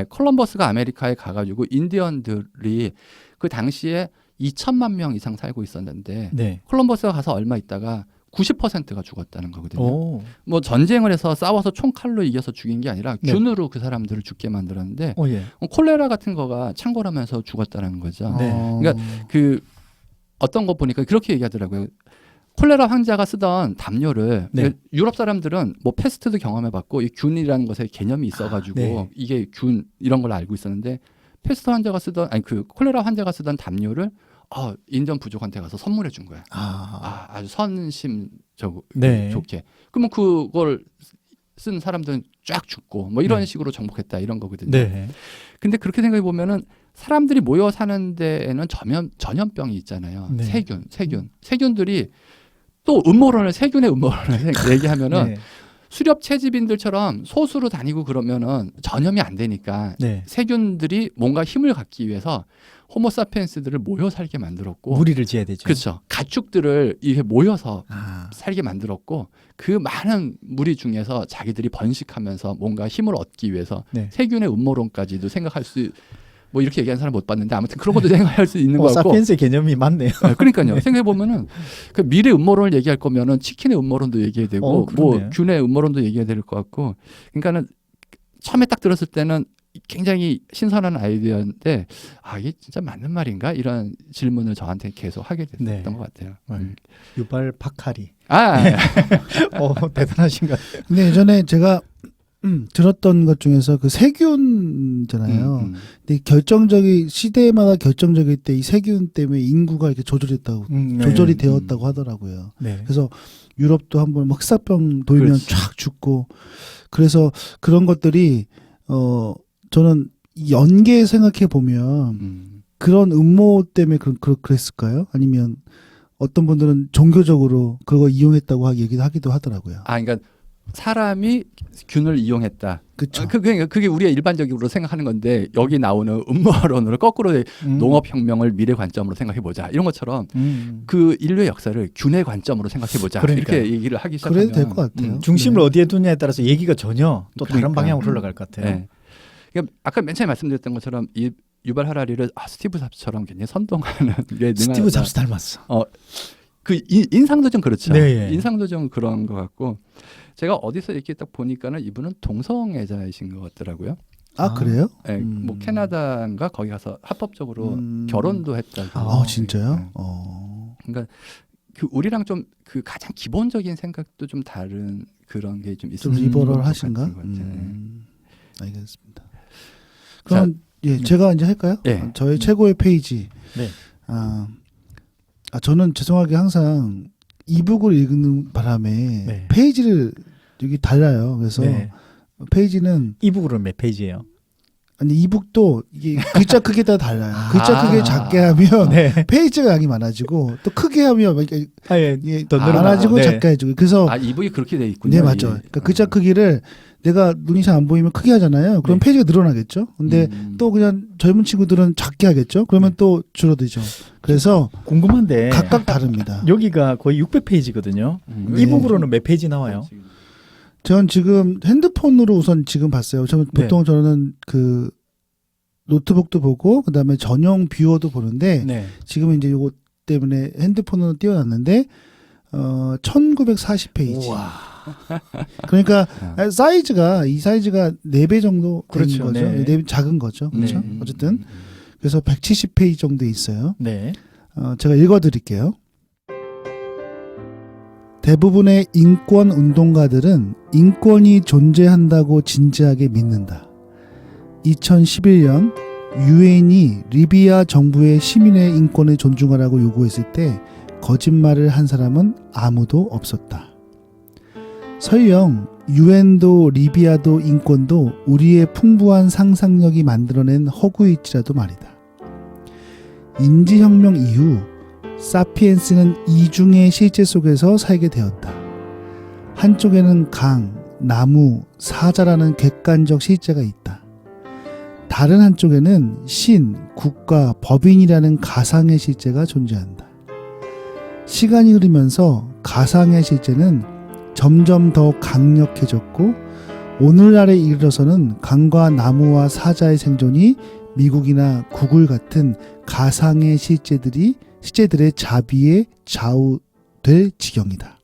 콜럼버스가 아메리카에 가가지고 인디언들이 그 당시에 2천만 명 이상 살고 있었는데 네. 콜럼버스가 가서 얼마 있다가 90%가 죽었다는 거거든요. 오. 뭐 전쟁을 해서 싸워서 총칼로 이겨서 죽인 게 아니라 네. 균으로 그 사람들을 죽게 만들었는데 예. 콜레라 같은 거가 창궐하면서 죽었다는 거죠. 네. 그러니까 그 어떤 거 보니까 그렇게 얘기하더라고요. 콜레라 환자가 쓰던 담요를 네. 유럽 사람들은 뭐 패스트도 경험해봤고 이 균이라는 것에 개념이 있어가지고 네. 이게 균 이런 걸 알고 있었는데 패스트 환자가 쓰던 콜레라 환자가 쓰던 담요를 인전 부족한테 가서 선물해 준 거야. 아주 네. 좋게. 그러면 그걸 쓴 사람들은 쫙 죽고 뭐 이런 네. 식으로 정복했다 이런 거거든요. 네. 근데 그렇게 생각해 보면은 사람들이 모여 사는 데에는 전염병이 있잖아요. 네. 세균들이 또 세균의 음모론을 얘기하면은 네. 수렵 채집인들처럼 소수로 다니고 그러면은 전염이 안 되니까 네. 세균들이 뭔가 힘을 갖기 위해서 호모사피엔스들을 모여 살게 만들었고, 무리를 지어야 되죠. 그렇죠. 가축들을 이렇게 모여서 아. 살게 만들었고 그 많은 무리 중에서 자기들이 번식하면서 뭔가 힘을 얻기 위해서 네. 세균의 음모론까지도 생각할 수 뭐 이렇게 얘기하는 사람 못 봤는데 아무튼 그런 것도 생각할 수 있는 거고. 사피엔스의 개념이 맞네요. 그러니까요. 네. 생각해 보면은 그 미래 음모론을 얘기할 거면은 치킨의 음모론도 얘기해야 되고 뭐 그러네요. 균의 음모론도 얘기해야 될 것 같고. 그러니까는 처음에 딱 들었을 때는 굉장히 신선한 아이디어인데 이게 진짜 맞는 말인가 이런 질문을 저한테 계속 하게 됐던 네. 것 같아요. 유발 파카리. 네. 대단하신 것 같아요. 근데 예전에 제가 들었던 것 중에서 그 세균잖아요. 근데 시대마다 결정적일 때 이 세균 때문에 인구가 이렇게 조절이 되었다고 하더라고요. 네. 그래서 유럽도 한번 뭐 흑사병 돌면 그렇지. 쫙 죽고, 그래서 그런 것들이 저는 연계 생각해 보면 그런 음모 때문에 그랬을까요? 아니면 어떤 분들은 종교적으로 그거 이용했다고 얘기도 하기도 하더라고요. 그러니까 사람이 균을 이용했다. 그렇죠. 그게 우리가 일반적으로 생각하는 건데 여기 나오는 음모론으로 거꾸로 농업혁명을 미래 관점으로 생각해 보자. 이런 것처럼 그 인류의 역사를 균의 관점으로 생각해 보자. 그러니까요. 이렇게 얘기를 하기 시작하면 그래도 될 것 같아요. 중심을 네. 어디에 두냐에 따라서 얘기가 전혀 또 다른 그러니까. 방향으로 흘러갈 것 같아요. 네. 그러니까 아까 맨 처음에 말씀드렸던 것처럼 이 유발 하라리를 스티브 잡스처럼 굉장히 선동하는 게 스티브 잡스 닮았어. 그 인상도 좀 그렇죠. 네. 인상도 좀 그런 것 같고 제가 어디서 이렇게 딱 보니까는 이분은 동성애자이신 것 같더라고요. 그래요? 네, 뭐 캐나다인가 거기 가서 합법적으로 결혼도 했다고. 진짜요? 그러니까 그 우리랑 좀 그 가장 기본적인 생각도 좀 다른 그런 게 좀 있어요. 좀 리버럴하신가? 알겠습니다. 그럼 제가 이제 할까요? 네. 저의 최고의 페이지. 네. 저는 죄송하게 항상 이북을 읽는 바람에 네. 페이지를 여기 달라요. 그래서 네. 페이지는 이북으로 몇 페이지예요? 아니 이북도 이게 글자 크기에 따라 달라요. 글자 아. 크기 작게 하면 네. 페이지가 양이 많아지고 또 크게 하면 이게 예, 더 많아지고 네. 작게 해지고 그래서 이북이 그렇게 돼 있군요. 네 맞죠. 그러니까 글자 크기를 내가 눈이 잘 안 보이면 크게 하잖아요. 그럼 네. 페이지가 늘어나겠죠. 근데 또 그냥 젊은 친구들은 작게 하겠죠. 그러면 네. 또 줄어들죠. 그래서 궁금한데 각각 다릅니다. 여기가 거의 600페이지거든요. 네. 이북으로는 몇 페이지 나와요? 전 지금 핸드폰으로 우선 지금 봤어요. 저는 네. 보통 저는 그 노트북도 보고 그다음에 전용 뷰어도 보는데 네. 지금은 이제 요거 때문에 핸드폰으로 띄워놨는데 1940페이지. 우와. 그러니까 사이즈가 이 사이즈가 4배 정도 되는 그렇죠. 거죠. 네. 4배 작은 거죠. 그렇죠. 네. 어쨌든 그래서 170페이지 정도 있어요. 네. 제가 읽어드릴게요. 대부분의 인권 운동가들은 인권이 존재한다고 진지하게 믿는다. 2011년 유엔이 리비아 정부의 시민의 인권을 존중하라고 요구했을 때 거짓말을 한 사람은 아무도 없었다. 설령 유엔도 리비아도 인권도 우리의 풍부한 상상력이 만들어낸 허구일지라도 말이다. 인지혁명 이후 사피엔스는 이중의 실제 속에서 살게 되었다. 한쪽에는 강, 나무, 사자라는 객관적 실제가 있다. 다른 한쪽에는 신, 국가, 법인이라는 가상의 실제가 존재한다. 시간이 흐르면서 가상의 실제는 점점 더 강력해졌고 오늘날에 이르러서는 강과 나무와 사자의 생존이 미국이나 구글 같은 가상의 실제들의 자비에 좌우될 지경이다.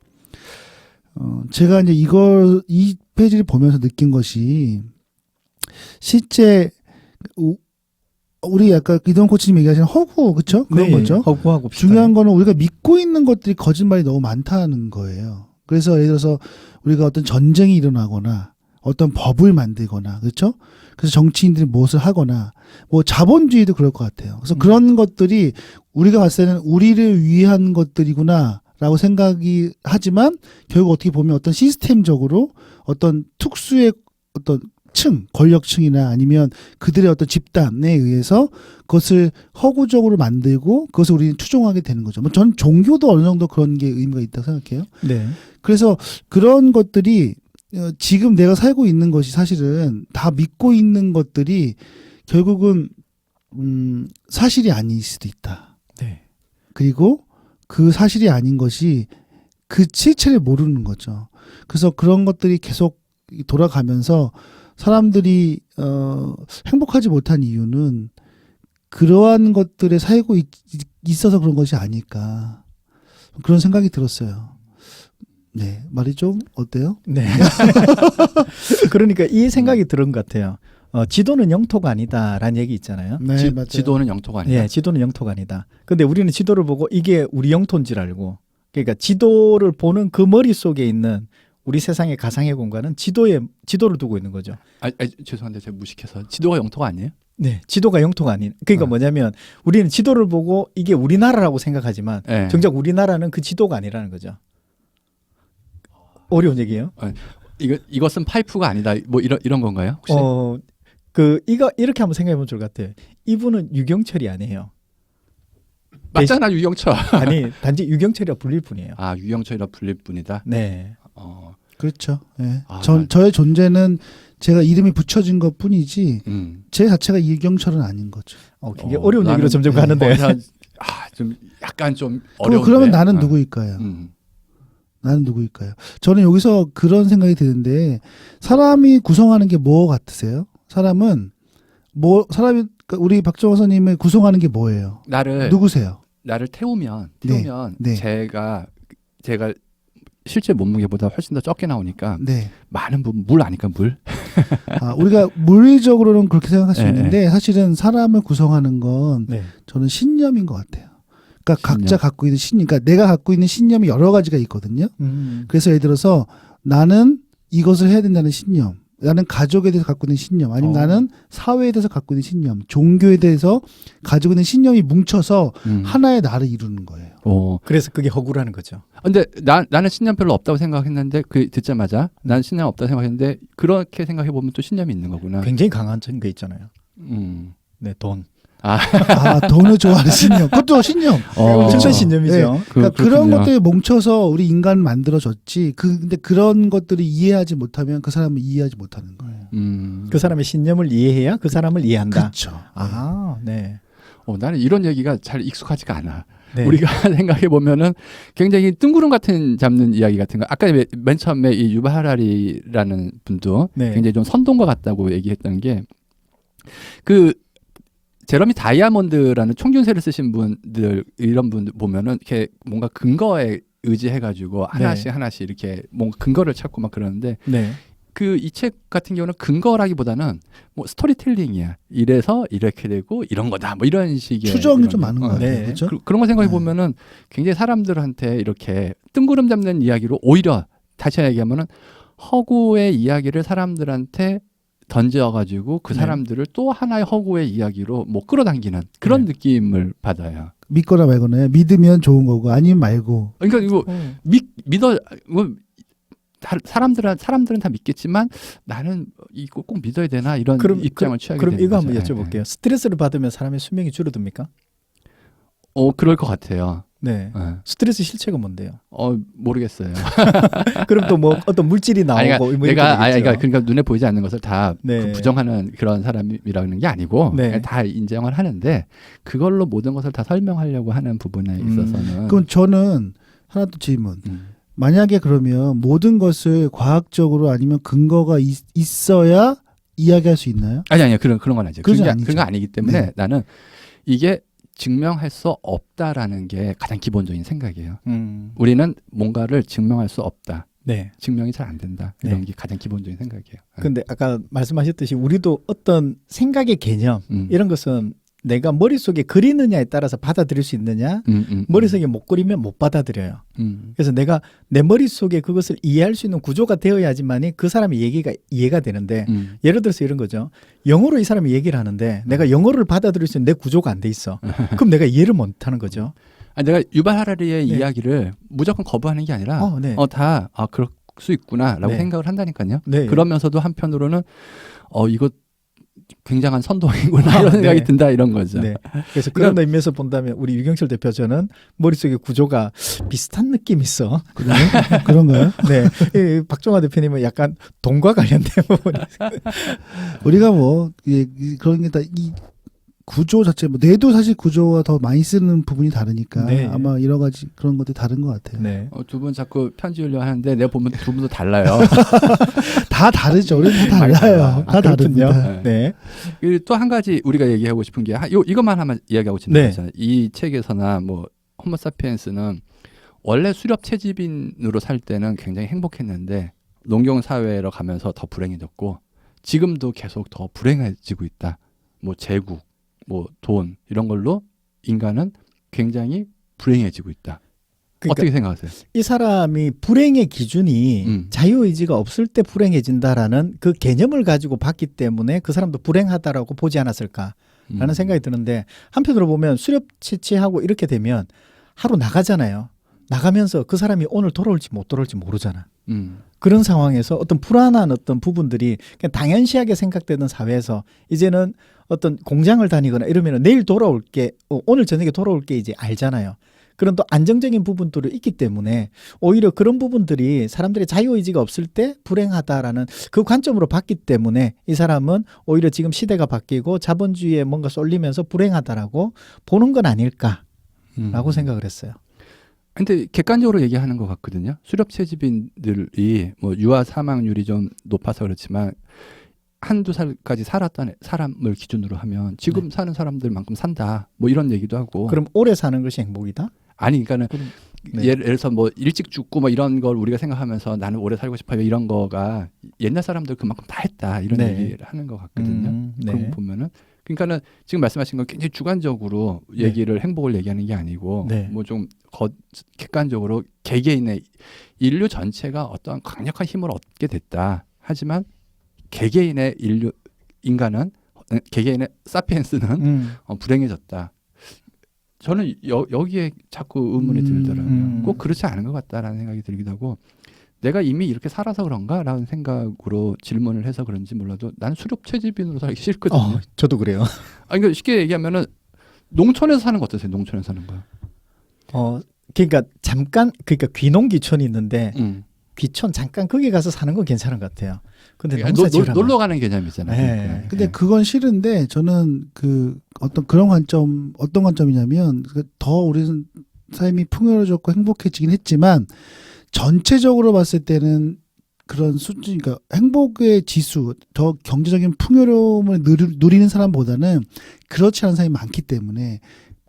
제가 이제 이 페이지를 보면서 느낀 것이 실제 우리 약간 이동 코치님 얘기하시는 허구 그렇죠? 그런 네, 거죠. 허구하고 중요한 거는 우리가 믿고 있는 것들이 거짓말이 너무 많다는 거예요. 그래서 예를 들어서 우리가 어떤 전쟁이 일어나거나 어떤 법을 만들거나 그렇죠? 그래서 정치인들이 무엇을 하거나 뭐 자본주의도 그럴 것 같아요. 그래서 그런 것들이 우리가 봤을 때는 우리를 위한 것들이구나라고 생각이 하지만 결국 어떻게 보면 어떤 시스템적으로 어떤 특수의 어떤 권력층이나 아니면 그들의 어떤 집단에 의해서 그것을 허구적으로 만들고 그것을 우리는 추종하게 되는 거죠. 뭐 저는 종교도 어느 정도 그런 게 의미가 있다고 생각해요. 네. 그래서 그런 것들이 지금 내가 살고 있는 것이 사실은 다 믿고 있는 것들이 결국은 사실이 아닐 수도 있다. 네. 그리고 그 사실이 아닌 것이 그 실체를 모르는 거죠. 그래서 그런 것들이 계속 돌아가면서 사람들이 행복하지 못한 이유는 그러한 것들에 살고 있어서 그런 것이 아닐까 그런 생각이 들었어요. 네, 말이 좀 어때요? 네. 그러니까 이 생각이 들은 것 같아요. 지도는 영토가 아니다라는 얘기 있잖아요. 네, 맞아요. 지도는 영토가 아니다. 예, 지도는 영토가 아니다. 근데 우리는 지도를 보고 이게 우리 영토인 줄 알고, 그러니까 지도를 보는 그 머릿속에 있는 우리 세상의 가상의 공간은 지도를 두고 있는 거죠. 죄송한데 제가 무식해서 지도가 영토가 아니에요? 네, 지도가 영토가 아닌. 그러니까 뭐냐면 우리는 지도를 보고 이게 우리나라라고 생각하지만 네. 정작 우리나라는 그 지도가 아니라는 거죠. 어려운 얘기예요. 이것은 파이프가 아니다. 뭐 이런 건가요? 혹시? 이거 이렇게 한번 생각해 본 줄 같아요. 이분은 유경철이 아니에요. 맞잖아, 유경철. 아니, 단지 유경철이라 불릴 뿐이에요. 아, 유경철이라 불릴 뿐이다. 네. 그렇죠. 네. 아, 저의 존재는 제가 이름이 붙여진 것 뿐이지 제 자체가 이경철은 아닌 거죠. 굉장히 어려운 얘기로 점점 네. 가는데. 좀 약간 좀 어려운데. 그러면 나는 누구일까요? 나는 누구일까요? 저는 여기서 그런 생각이 드는데 사람이 구성하는 게 뭐 같으세요? 사람이 우리 박정호 선생님을 구성하는 게 뭐예요? 누구세요? 나를 태우면 네. 제가 실제 몸무게보다 훨씬 더 적게 나오니까 네. 많은 물 아닐까 물? 우리가 물리적으로는 그렇게 생각할 수 네. 있는데 사실은 사람을 구성하는 건 네. 저는 신념인 것 같아요. 그러니까 각자 갖고 있는 그러니까 내가 갖고 있는 신념이 여러 가지가 있거든요. 그래서 예를 들어서 나는 이것을 해야 된다는 신념, 나는 가족에 대해서 갖고 있는 신념, 아니면 나는 사회에 대해서 갖고 있는 신념, 종교에 대해서 가지고 있는 신념이 뭉쳐서 하나의 나를 이루는 거예요. 그래서 그게 허구라는 거죠. 근데 나는 신념 별로 없다고 생각했는데 듣자마자 나는 신념 없다고 생각했는데 그렇게 생각해 보면 또 신념이 있는 거구나. 굉장히 강한 게 있잖아요. 네, 돈. 돈을 좋아하는 신념. 그것도 신념. 엄청난 신념이죠. 네. 그러니까 그런 것들이 뭉쳐서 우리 인간을 만들어졌지. 근데 그런 것들이 이해하지 못하면 그 사람을 이해하지 못하는 거예요. 그 사람의 신념을 이해해야 그 사람을 이해한다. 그렇죠. 네. 나는 이런 얘기가 잘 익숙하지가 않아. 네. 우리가 생각해 보면은 굉장히 뜬구름 같은 잡는 이야기 같은 거. 아까 맨 처음에 이 유발 하라리라는 분도 네. 굉장히 좀 선동과 같다고 얘기했던 게 그 제러미 다이아몬드라는 총균세를 쓰신 분들 이런 분들 보면은 이렇게 뭔가 근거에 의지해가지고 하나씩 이렇게 뭔가 근거를 찾고 막 그러는데 네. 그 이 책 같은 경우는 근거라기보다는 뭐 스토리텔링이야. 이래서 이렇게 되고 이런 거다. 뭐 이런 식의 추정이 이런 좀 거. 많은 것 같아요. 네. 그렇죠? 그런 거 생각해 보면은 굉장히 사람들한테 이렇게 뜬구름 잡는 이야기로 오히려 다시 얘기하면은 허구의 이야기를 사람들한테 던져가지고 그 네. 사람들을 또 하나의 허구의 이야기로 뭐 끌어당기는 그런 네. 느낌을 받아요. 믿거나 말거나 믿으면 좋은 거고 아니면 말고. 그러니까 이거 믿어 이거 사람들은 다 믿겠지만 나는 이거 꼭 믿어야 되나 이런 입장을 취하게 되는 그럼 이거 한번 거죠. 여쭤볼게요. 스트레스를 받으면 사람의 수명이 줄어듭니까? 그럴 것 같아요. 네. 네. 스트레스 실체가 뭔데요? 모르겠어요. 그럼 또 뭐 어떤 물질이 나오고 아니, 뭐 그러니까 눈에 보이지 않는 것을 다 네. 그 부정하는 그런 사람이라는 게 아니고 네. 그냥 다 인정을 하는데 그걸로 모든 것을 다 설명하려고 하는 부분에 있어서는 그럼 저는 하나 또 질문. 음. 만약에 그러면 모든 것을 과학적으로 아니면 근거가 있어야 이야기할 수 있나요? 아니 그런 건 아니죠. 그건 그런 아니죠. 게 아니기 때문에 네. 나는 이게 증명할 수 없다라는 게 가장 기본적인 생각이에요. 우리는 뭔가를 증명할 수 없다. 네. 증명이 잘 안 된다. 이런 네. 게 가장 기본적인 생각이에요. 근데 아까 말씀하셨듯이 우리도 어떤 생각의 개념 이런 것은 내가 머릿속에 그리느냐에 따라서 받아들일 수 있느냐 머릿속에 못 그리면 못 받아들여요. 그래서 내가 내 머릿속에 그것을 이해할 수 있는 구조가 되어야지만이 그 사람의 얘기가 이해가 되는데 예를 들어서 이런 거죠. 영어로 이 사람이 얘기를 하는데 내가 영어를 받아들일 수 있는 내 구조가 안 돼 있어. 그럼 내가 이해를 못 하는 거죠. 내가 유발 하라리의 네. 이야기를 무조건 거부하는 게 아니라 네. 그럴 수 있구나라고 네. 생각을 한다니까요. 네. 그러면서도 한편으로는 이거 굉장한 선동이구나 이런 생각이 네. 든다 이런 거죠. 네. 그래서 그런 의미에서 본다면 우리 유경철 대표 저는 머릿속에 구조가 비슷한 느낌이 있어. 그런가요? 네. 이 박종화 대표님은 약간 돈과 관련된 부분이 우리가 뭐 그런 게 다 이 구조 자체 뭐 뇌도 사실 구조와 더 많이 쓰는 부분이 다르니까 네. 아마 여러 가지 그런 것들이 다른 것 같아요. 네. 두 분 자꾸 편지 올려 하는데 내가 보면 두 분도 달라요. 다 다르죠. 우리는 다 달라요. 다 그렇군요. 다릅니다. 네. 또 한 가지 우리가 얘기하고 싶은 게 이것만 하면 이야기하고 싶은 네. 거잖아요. 이 책에서나 뭐 호모사피엔스는 원래 수렵 채집인으로 살 때는 굉장히 행복했는데 농경 사회로 가면서 더 불행해졌고 지금도 계속 더 불행해지고 있다. 뭐 제국, 뭐 돈 이런 걸로 인간은 굉장히 불행해지고 있다. 그러니까 어떻게 생각하세요? 이 사람이 불행의 기준이 자유의지가 없을 때 불행해진다라는 그 개념을 가지고 봤기 때문에 그 사람도 불행하다라고 보지 않았을까라는 생각이 드는데 한편으로 보면 수렵 채취하고 이렇게 되면 하루 나가잖아요. 나가면서 그 사람이 오늘 돌아올지 못 돌아올지 모르잖아. 그런 상황에서 어떤 불안한 어떤 부분들이 그냥 당연시하게 생각되는 사회에서 이제는 어떤 공장을 다니거나 이러면 내일 돌아올게 오늘 저녁에 돌아올게 이제 알잖아요. 그런 또 안정적인 부분들이 있기 때문에 오히려 그런 부분들이 사람들의 자유의지가 없을 때 불행하다라는 그 관점으로 봤기 때문에 이 사람은 오히려 지금 시대가 바뀌고 자본주의에 뭔가 쏠리면서 불행하다라고 보는 건 아닐까라고 생각을 했어요. 근데 객관적으로 얘기하는 것 같거든요. 수렵 채집인들이 뭐 유아 사망률이 좀 높아서 그렇지만 한두 살까지 살았던 사람을 기준으로 하면 지금 사는 사람들만큼 산다. 뭐 이런 얘기도 하고. 그럼 오래 사는 것이 행복이다? 아니 그러니까는 네. 예를 들어서 뭐 일찍 죽고 뭐 이런 걸 우리가 생각하면서 나는 오래 살고 싶어요 이런 거가 옛날 사람들 그만큼 다 했다 이런 네. 얘기를 하는 것 같거든요. 네. 그런 거 보면은 그러니까는 지금 말씀하신 건 굉장히 주관적으로 네. 얘기를 행복을 얘기하는 게 아니고 네. 뭐 좀 객관적으로 개개인의 인류 전체가 어떤 강력한 힘을 얻게 됐다. 하지만 개개인의 인간은 개개인의 사피엔스는 불행해졌다. 저는 여기에 자꾸 의문이 들더라고요. 꼭 그렇지 않은 것 같다라는 생각이 들기도 하고 내가 이미 이렇게 살아서 그런가라는 생각으로 질문을 해서 그런지 몰라도 나는 수렵 채집인으로 살기 싫거든요. 저도 그래요. 그러니까 쉽게 얘기하면은 농촌에서 사는 거 어떠세요? 농촌에서 사는 거. 그러니까 잠깐 그러니까 귀농귀촌이 있는데 음. 귀촌 잠깐 거기 가서 사는 건 괜찮은 것 같아요. 근데 그러니까 놀러 가는 개념이잖아요. 네. 그러니까. 근데 그건 싫은데 저는 어떤 관점이냐면 더 우리 삶이 풍요로워졌고 행복해지긴 했지만 전체적으로 봤을 때는 그런 수준, 그러니까 행복의 지수, 더 경제적인 풍요로움을 누리는 사람보다는 그렇지 않은 사람이 많기 때문에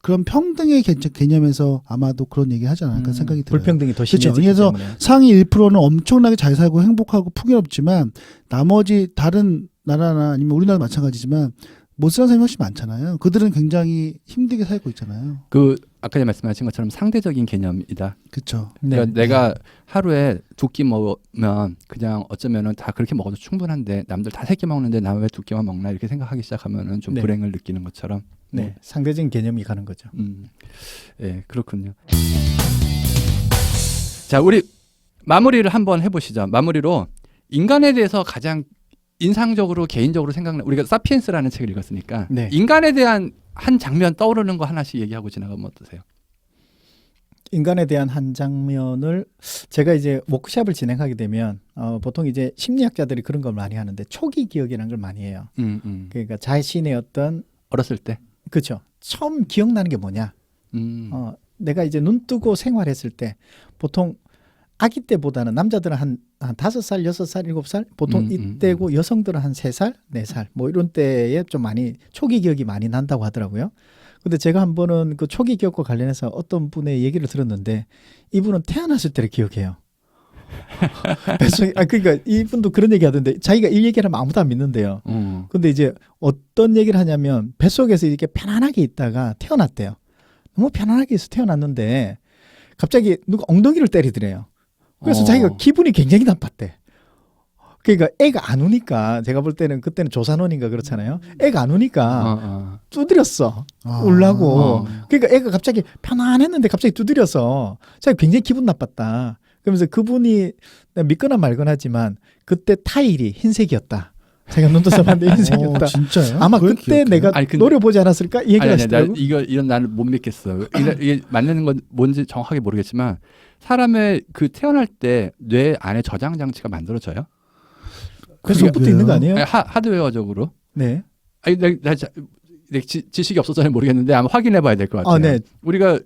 그런 평등의 개념에서 아마도 그런 얘기 하지 않을까 생각이 들어요. 불평등이 더 그렇죠. 심해지기 그래서 때문에. 상위 1%는 엄청나게 잘 살고 행복하고 풍요롭지만 나머지 다른 나라나 아니면 우리나라 마찬가지지만 못 사는 사람이 훨씬 많잖아요. 그들은 굉장히 힘들게 살고 있잖아요. 그 아까 전에 말씀하신 것처럼 상대적인 개념이다. 그렇죠. 그러니까 내가 하루에 2끼 먹으면 그냥 어쩌면은 다 그렇게 먹어도 충분한데 남들 다 3끼 먹는데 나 왜 2끼만 먹나 이렇게 생각하기 시작하면은 좀 네. 불행을 느끼는 것처럼. 네, 상대적인 개념이 가는 거죠. 예, 그렇군요. 자, 우리 마무리를 한번 해보시죠. 마무리로 인간에 대해서 가장 인상적으로 개인적으로 생각나 우리가 사피엔스라는 책을 읽었으니까 네. 인간에 대한 한 장면 떠오르는 거 하나씩 얘기하고 지나가면 어떠세요? 인간에 대한 한 장면을 제가 이제 워크숍을 진행하게 되면 보통 이제 심리학자들이 그런 걸 많이 하는데 초기 기억이라는 걸 많이 해요. 그러니까 자신의 어떤 어렸을 때. 그렇죠. 처음 기억나는 게 뭐냐? 내가 이제 눈 뜨고 생활했을 때 보통 아기 때보다는 남자들은 한 5살, 6살, 7살 보통 이때고 여성들은 한 3살, 4살 뭐 이런 때에 좀 많이 초기 기억이 많이 난다고 하더라고요. 근데 제가 한 번은 그 초기 기억과 관련해서 어떤 분의 얘기를 들었는데 이분은 태어났을 때를 기억해요. 그러니까 이분도 그런 얘기 하던데 자기가 이 얘기를 하면 아무도 안 믿는데요. 근데 이제 어떤 얘기를 하냐면 뱃속에서 이렇게 편안하게 있다가 태어났대요. 너무 편안하게 있어 태어났는데 갑자기 누가 엉덩이를 때리더래요. 그래서 자기가 기분이 굉장히 나빴대. 그러니까 애가 안 우니까 제가 볼 때는 그때는 조산원인가 그렇잖아요. 애가 안 우니까 두드렸어. 울라고. 그러니까 애가 갑자기 편안했는데 갑자기 두드려서 자기가 굉장히 기분 나빴다. 그러면서 그분이 믿거나 말거나 하지만 그때 타일이 흰색이었다. 제가 눈도 써봤는데 흰색이었다. 진짜요? 아마 그때 내가 노려보지 않았을까? 이 얘기를 하시더라고요. 이런 나는 못 믿겠어. 이게 맞는 건 뭔지 정확하게 모르겠지만 사람의 그 태어날 때 뇌 안에 저장 장치가 만들어져요? 뱃속부터 있는 거 아니에요? 아니, 하드웨어적으로. 네. 아니, 나 지식이 없어서 잘 모르겠는데 아마 확인해 봐야 될 것 같아요. 네. 우리가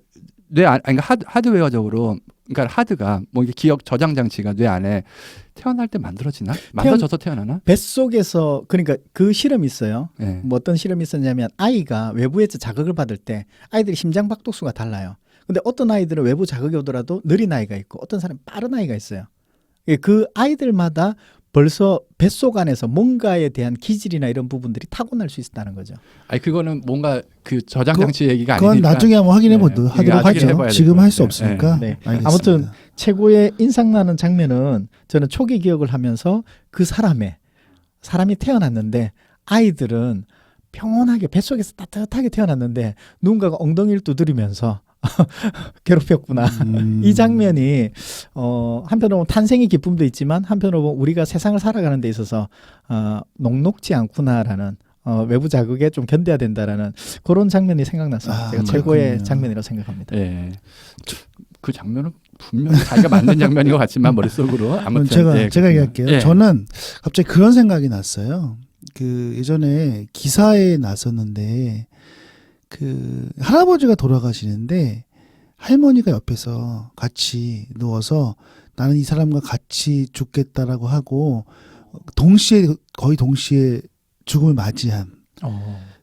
그러니까 하드웨어적으로 그러니까 하드가 뭐 이게 기억 저장 장치가 뇌 안에 태어날 때 만들어지나? 만들어져서 태어나나? 뱃속에서 그러니까 그 실험이 있어요. 네. 뭐 어떤 실험이 있었냐면 아이가 외부에서 자극을 받을 때 아이들이 심장 박동수가 달라요. 근데 어떤 아이들은 외부 자극이 오더라도 느린 아이가 있고 어떤 사람은 빠른 아이가 있어요. 그 아이들마다 벌써 뱃속 안에서 뭔가에 대한 기질이나 이런 부분들이 타고날 수 있다는 거죠. 아니 그거는 뭔가 그 저장 장치 얘기가 그건 아니니까. 나중에 한번 확인해 보도록 하죠. 지금 할 수 없으니까. 네. 알겠습니다. 아무튼 최고의 인상나는 장면은 저는 초기 기억을 하면서 그 사람이 태어났는데 아이들은 평온하게 뱃속에서 따뜻하게 태어났는데 누군가가 엉덩이를 두드리면서 괴롭혔구나. 이 장면이 한편으로 탄생의 기쁨도 있지만 한편으로 우리가 세상을 살아가는 데 있어서 녹록지 않구나라는 외부 자극에 좀 견뎌야 된다라는 그런 장면이 생각나서 제가 최고의 장면이라고 생각합니다. 네. 그 장면은 분명히 자기가 만든 장면인 것 같지만 머릿속으로 아무튼 제가 얘기할게요. 예. 저는 갑자기 그런 생각이 났어요. 그 예전에 기사에 나섰는데 그 할아버지가 돌아가시는데 할머니가 옆에서 같이 누워서 나는 이 사람과 같이 죽겠다라고 하고 거의 동시에 죽음을 맞이한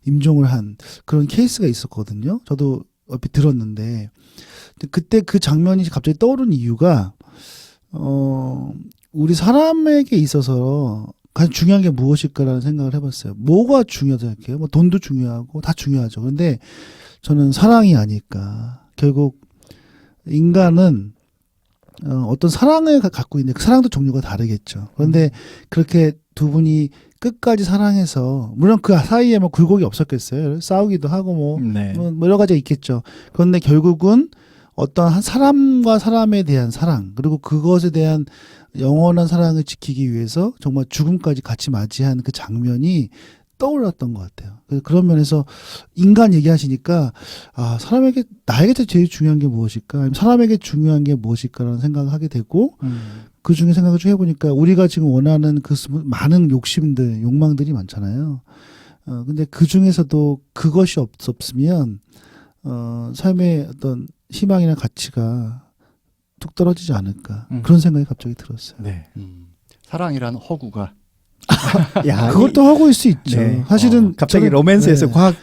임종을 한 그런 케이스가 있었거든요. 저도 옆에 들었는데 그때 그 장면이 갑자기 떠오른 이유가 우리 사람에게 있어서 가장 중요한 게 무엇일까라는 생각을 해봤어요. 뭐가 중요하다 할게요. 뭐 돈도 중요하고 다 중요하죠. 그런데 저는 사랑이 아닐까. 결국 인간은 어떤 사랑을 갖고 있는데 그 사랑도 종류가 다르겠죠. 그런데 그렇게 두 분이 끝까지 사랑해서 물론 그 사이에 뭐 굴곡이 없었겠어요. 싸우기도 하고 뭐 여러 가지가 있겠죠. 그런데 결국은 어떤 한 사람과 사람에 대한 사랑 그리고 그것에 대한 영원한 사랑을 지키기 위해서 정말 죽음까지 같이 맞이한 그 장면이 떠올랐던 것 같아요. 그런 면에서 인간 얘기하시니까 사람에게 나에게 제일 중요한 게 무엇일까? 아니면 사람에게 중요한 게 무엇일까라는 생각을 하게 되고 그 중에 생각을 좀 해보니까 우리가 지금 원하는 그 많은 욕심들, 욕망들이 많잖아요. 근데 그 중에서도 그것이 없으면 삶의 어떤 희망이나 가치가 뚝 떨어지지 않을까 그런 생각이 갑자기 들었어요. 네. 사랑이란 허구가 야, 그것도 하고일 수 있죠. 네. 사실은 갑자기 저는- 로맨스에서 네. 과학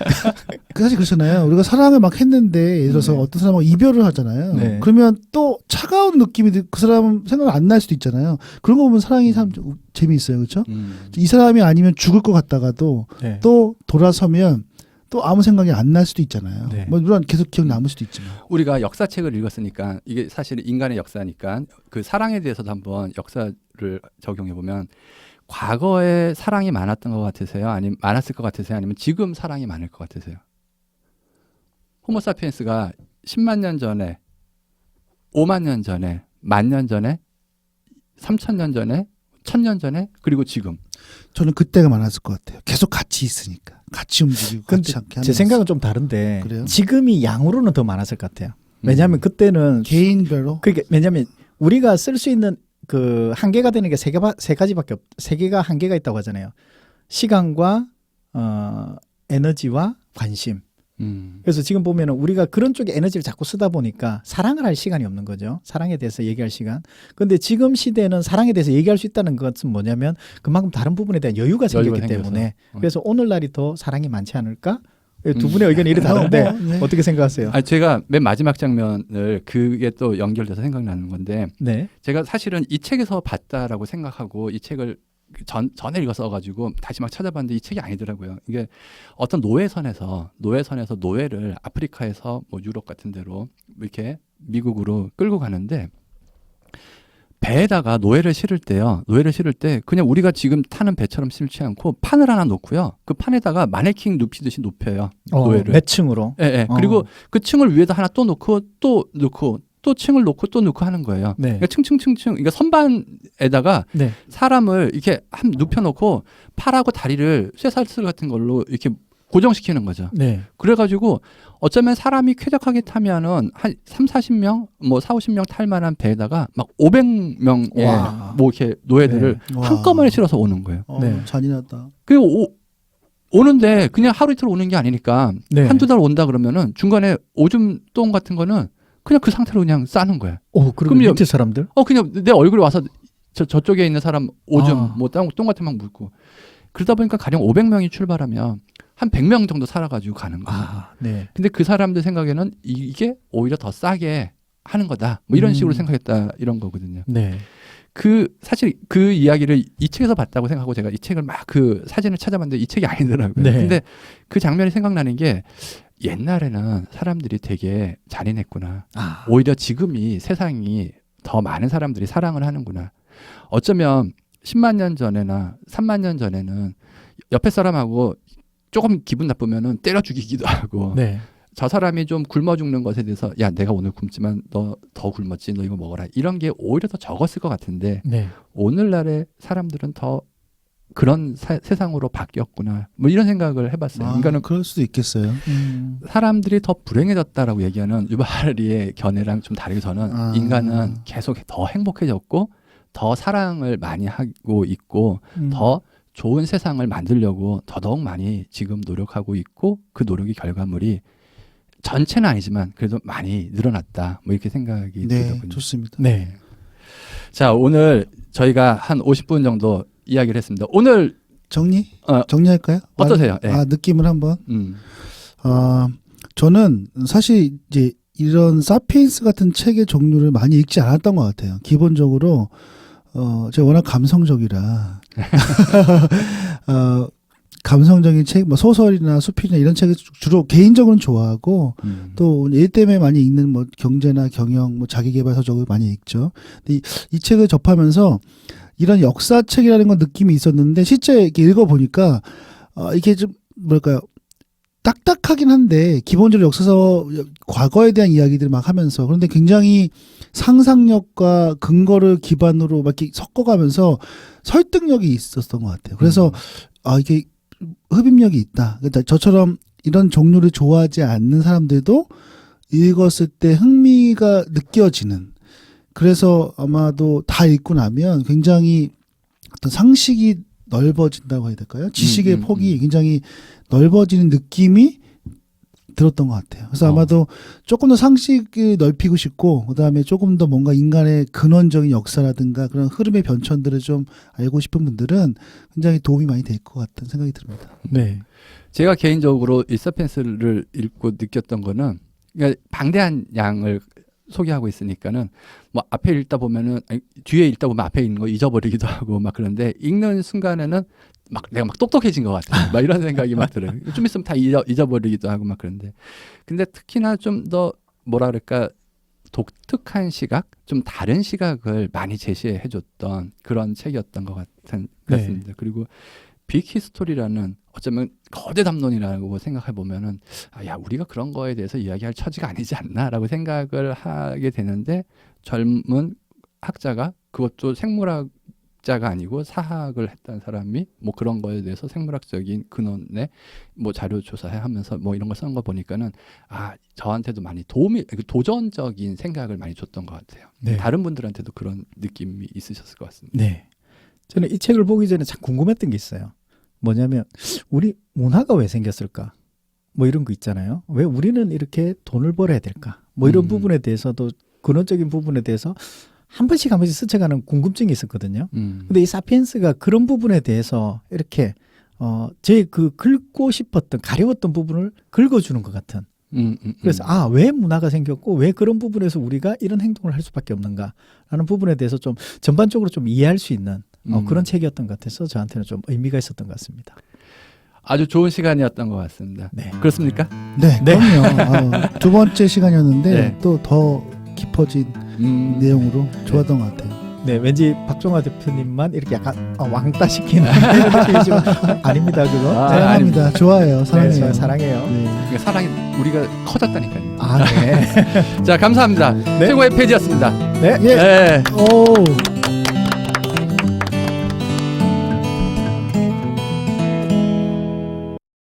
사실 그렇잖아요. 우리가 사랑을 막 했는데 예를 들어서 네. 어떤 사람하고 이별을 하잖아요. 네. 그러면 또 차가운 느낌이 그 사람 생각 안 날 수도 있잖아요. 그런 거 보면 사랑이 참 재미있어요. 그렇죠? 이 사람이 아니면 죽을 것 같다가도 네. 또 돌아서면 또 아무 생각이 안 날 수도 있잖아요. 네. 뭐 물론 계속 기억 남을 수도 있지만. 우리가 역사책을 읽었으니까 이게 사실 인간의 역사니까 그 사랑에 대해서도 한번 역사를 적용해 보면 과거에 사랑이 많았던 것 같으세요? 아니면 많았을 것 같으세요? 아니면 지금 사랑이 많을 것 같으세요? 호모사피엔스가 10만 년 전에, 5만 년 전에, 10,000년 전에, 3,000년 전에, 1,000년 전에, 그리고 지금. 저는 그때가 많았을 것 같아요. 계속 같이 있으니까. 같이 움직이고 근데 같이 함께 제 하면서. 생각은 좀 다른데 그래요? 지금이 양으로는 더 많았을 것 같아요. 왜냐하면 그때는 개인별로 그게 왜냐하면 우리가 쓸 수 있는 그 한계가 되는 게 세 가지밖에 세 개가 한계가 있다고 하잖아요. 시간과 에너지와 관심. 그래서 지금 보면은 우리가 그런 쪽에 에너지를 자꾸 쓰다 보니까 사랑을 할 시간이 없는 거죠. 사랑에 대해서 얘기할 시간. 근데 지금 시대는 사랑에 대해서 얘기할 수 있다는 것은 뭐냐면 그만큼 다른 부분에 대한 여유가 생겼기 생겨서. 때문에 그래서 오늘날이 더 사랑이 많지 않을까? 두 분의 의견이 이래 다른데 네. 어떻게 생각하세요? 제가 맨 마지막 장면을 그게 또 연결돼서 생각나는 건데 네. 제가 사실은 이 책에서 봤다라고 생각하고 이 책을 전에 읽었어가지고 다시 막 찾아봤는데 이 책이 아니더라고요. 이게 어떤 노예선에서 노예를 아프리카에서 뭐 유럽 같은 데로 이렇게 미국으로 끌고 가는데 배에다가 노예를 실을 때요. 노예를 실을 때 그냥 우리가 지금 타는 배처럼 실지 않고 판을 하나 놓고요. 그 판에다가 마네킹 눕히듯이 높여요. 노예를. 몇 층으로? 예, 예. 그리고 그 층을 위에다 하나 또 놓고 또 놓고 또 층을 놓고 또 놓고 하는 거예요. 네. 그러니까 층층층층. 그러니까 선반에다가 네. 사람을 이렇게 한 눕혀놓고 팔하고 다리를 쇠사슬 같은 걸로 이렇게 고정시키는 거죠. 네. 그래가지고 어쩌면 사람이 쾌적하게 타면은 한 3-40명, 뭐 4-50명 탈 만한 배에다가 막 500명의 와. 뭐 이렇게 노예들을 네. 한꺼번에 실어서 오는 거예요. 네. 잔인하다. 오는데 그냥 하루 이틀 오는 게 아니니까 네. 한두 달 온다 그러면은 중간에 오줌 똥 같은 거는 그냥 그 상태로 그냥 싸는 거야. 그럼 그럼 밑에 사람들? 그냥 내 얼굴에 와서 저쪽에 있는 사람 오줌, 아. 뭐 똥 같은 막 묻고. 그러다 보니까 가령 500명이 출발하면 한 100명 정도 살아가지고 가는 거예요. 네. 근데 그 사람들 생각에는 이게 오히려 더 싸게 하는 거다. 뭐 이런 식으로 생각했다 이런 거거든요. 네. 사실 그 이야기를 이 책에서 봤다고 생각하고 제가 이 책을 막 그 사진을 찾아봤는데 이 책이 아니더라고요. 네. 근데 그 장면이 생각나는 게 옛날에는 사람들이 되게 잔인했구나. 오히려 지금이 세상이 더 많은 사람들이 사랑을 하는구나. 어쩌면 10만 년 전에나 3만 년 전에는 옆에 사람하고 조금 기분 나쁘면은 때려 죽이기도 하고 네. 저 사람이 좀 굶어 죽는 것에 대해서 야 내가 오늘 굶지만 너 더 굶었지 너 이거 먹어라 이런 게 오히려 더 적었을 것 같은데 네. 오늘날의 사람들은 더 그런 세상으로 바뀌었구나 뭐 이런 생각을 해봤어요. 그러니까는 그럴 수도 있겠어요. 사람들이 더 불행해졌다라고 얘기하는 유발리의 견해랑 좀 다르게 저는 인간은 계속 더 행복해졌고 더 사랑을 많이 하고 있고 더 좋은 세상을 만들려고 더더욱 많이 지금 노력하고 있고 그 노력의 결과물이 전체는 아니지만 그래도 많이 늘어났다. 뭐 이렇게 생각이 네, 들더군요. 좋습니다. 네. 자, 오늘 저희가 한 50분 정도 이야기를 했습니다. 오늘 정리할까요? 어떠세요? 네. 느낌을 한번. 저는 사실 이제 이런 사피엔스 같은 책의 종류를 많이 읽지 않았던 것 같아요. 기본적으로 제가 워낙 감성적이라 감성적인 책, 뭐 소설이나 수필이나 이런 책을 주로 개인적으로는 좋아하고 또 일 때문에 많이 읽는 뭐 경제나 경영, 뭐 자기계발서적을 많이 읽죠. 근데 이 책을 접하면서 이런 역사책이라는 건 느낌이 있었는데 실제 이렇게 읽어보니까 이게 좀 뭐랄까요? 딱딱하긴 한데 기본적으로 역사서 과거에 대한 이야기들을 막 하면서 그런데 굉장히 상상력과 근거를 기반으로 막 이렇게 섞어가면서 설득력이 있었던 것 같아요. 그래서 이게 흡입력이 있다. 그러니까 저처럼 이런 종류를 좋아하지 않는 사람들도 읽었을 때 흥미가 느껴지는. 그래서 아마도 다 읽고 나면 굉장히 어떤 상식이 넓어진다고 해야 될까요? 지식의 폭이 굉장히 넓어지는 느낌이 들었던 것 같아요. 그래서 아마도 조금 더 상식을 넓히고 싶고, 그 다음에 조금 더 뭔가 인간의 근원적인 역사라든가 그런 흐름의 변천들을 좀 알고 싶은 분들은 굉장히 도움이 많이 될 것 같다는 생각이 듭니다. 네. 제가 개인적으로 이 사피엔스를 읽고 느꼈던 거는 그러니까 방대한 양을 소개하고 있으니까는 뭐 앞에 읽다 보면은 아니, 뒤에 읽다 보면 앞에 있는 거 잊어버리기도 하고 막 그런데 읽는 순간에는 막 내가 막 똑똑해진 것 같아. 막 이런 생각이 막 들어요. 좀 있으면 다 잊어버리기도 하고 막 그런데 근데 특히나 좀 더 뭐라 그럴까 독특한 시각, 좀 다른 시각을 많이 제시해줬던 그런 책이었던 것 같습니다. 그리고 빅히스토리라는 어쩌면 거대 담론이라고 생각해 보면은 야 우리가 그런 거에 대해서 이야기할 처지가 아니지 않나라고 생각을 하게 되는데 젊은 학자가 그것도 생물학자가 아니고 사학을 했던 사람이 뭐 그런 거에 대해서 생물학적인 근원에 뭐 자료 조사하면서 뭐 이런 걸 쓴 거 보니까는 저한테도 많이 도움이 도전적인 생각을 많이 줬던 것 같아요. 네. 다른 분들한테도 그런 느낌이 있으셨을 것 같습니다. 네. 저는 이 책을 보기 전에 참 궁금했던 게 있어요. 뭐냐면 우리 문화가 왜 생겼을까? 뭐 이런 거 있잖아요. 왜 우리는 이렇게 돈을 벌어야 될까? 뭐 이런 부분에 대해서도 근원적인 부분에 대해서 한 번씩 스쳐가는 궁금증이 있었거든요. 근데 이 사피엔스가 그런 부분에 대해서 이렇게 제 그 긁고 싶었던 가려웠던 부분을 긁어주는 것 같은. 그래서 왜 문화가 생겼고 왜 그런 부분에서 우리가 이런 행동을 할 수밖에 없는가라는 부분에 대해서 좀 전반적으로 좀 이해할 수 있는 그런 책이었던 것 같아서 저한테는 좀 의미가 있었던 것 같습니다. 아주 좋은 시간이었던 것 같습니다. 네. 그렇습니까? 네, 그럼요. 두 번째 시간이었는데 네. 또 더 깊어진 내용으로 좋았던 것 같아요. 네, 왠지 박종화 대표님만 이렇게 약간 왕따 시키는 이런 느낌이지만 아닙니다, 그거. 사랑합니다. 좋아해요. 사랑해요. 네, 사랑해요. 네. 그러니까 사랑이 우리가 커졌다니까요. 네. 자, 감사합니다. 최고의 페이지였습니다. 네. 예. 네. 오.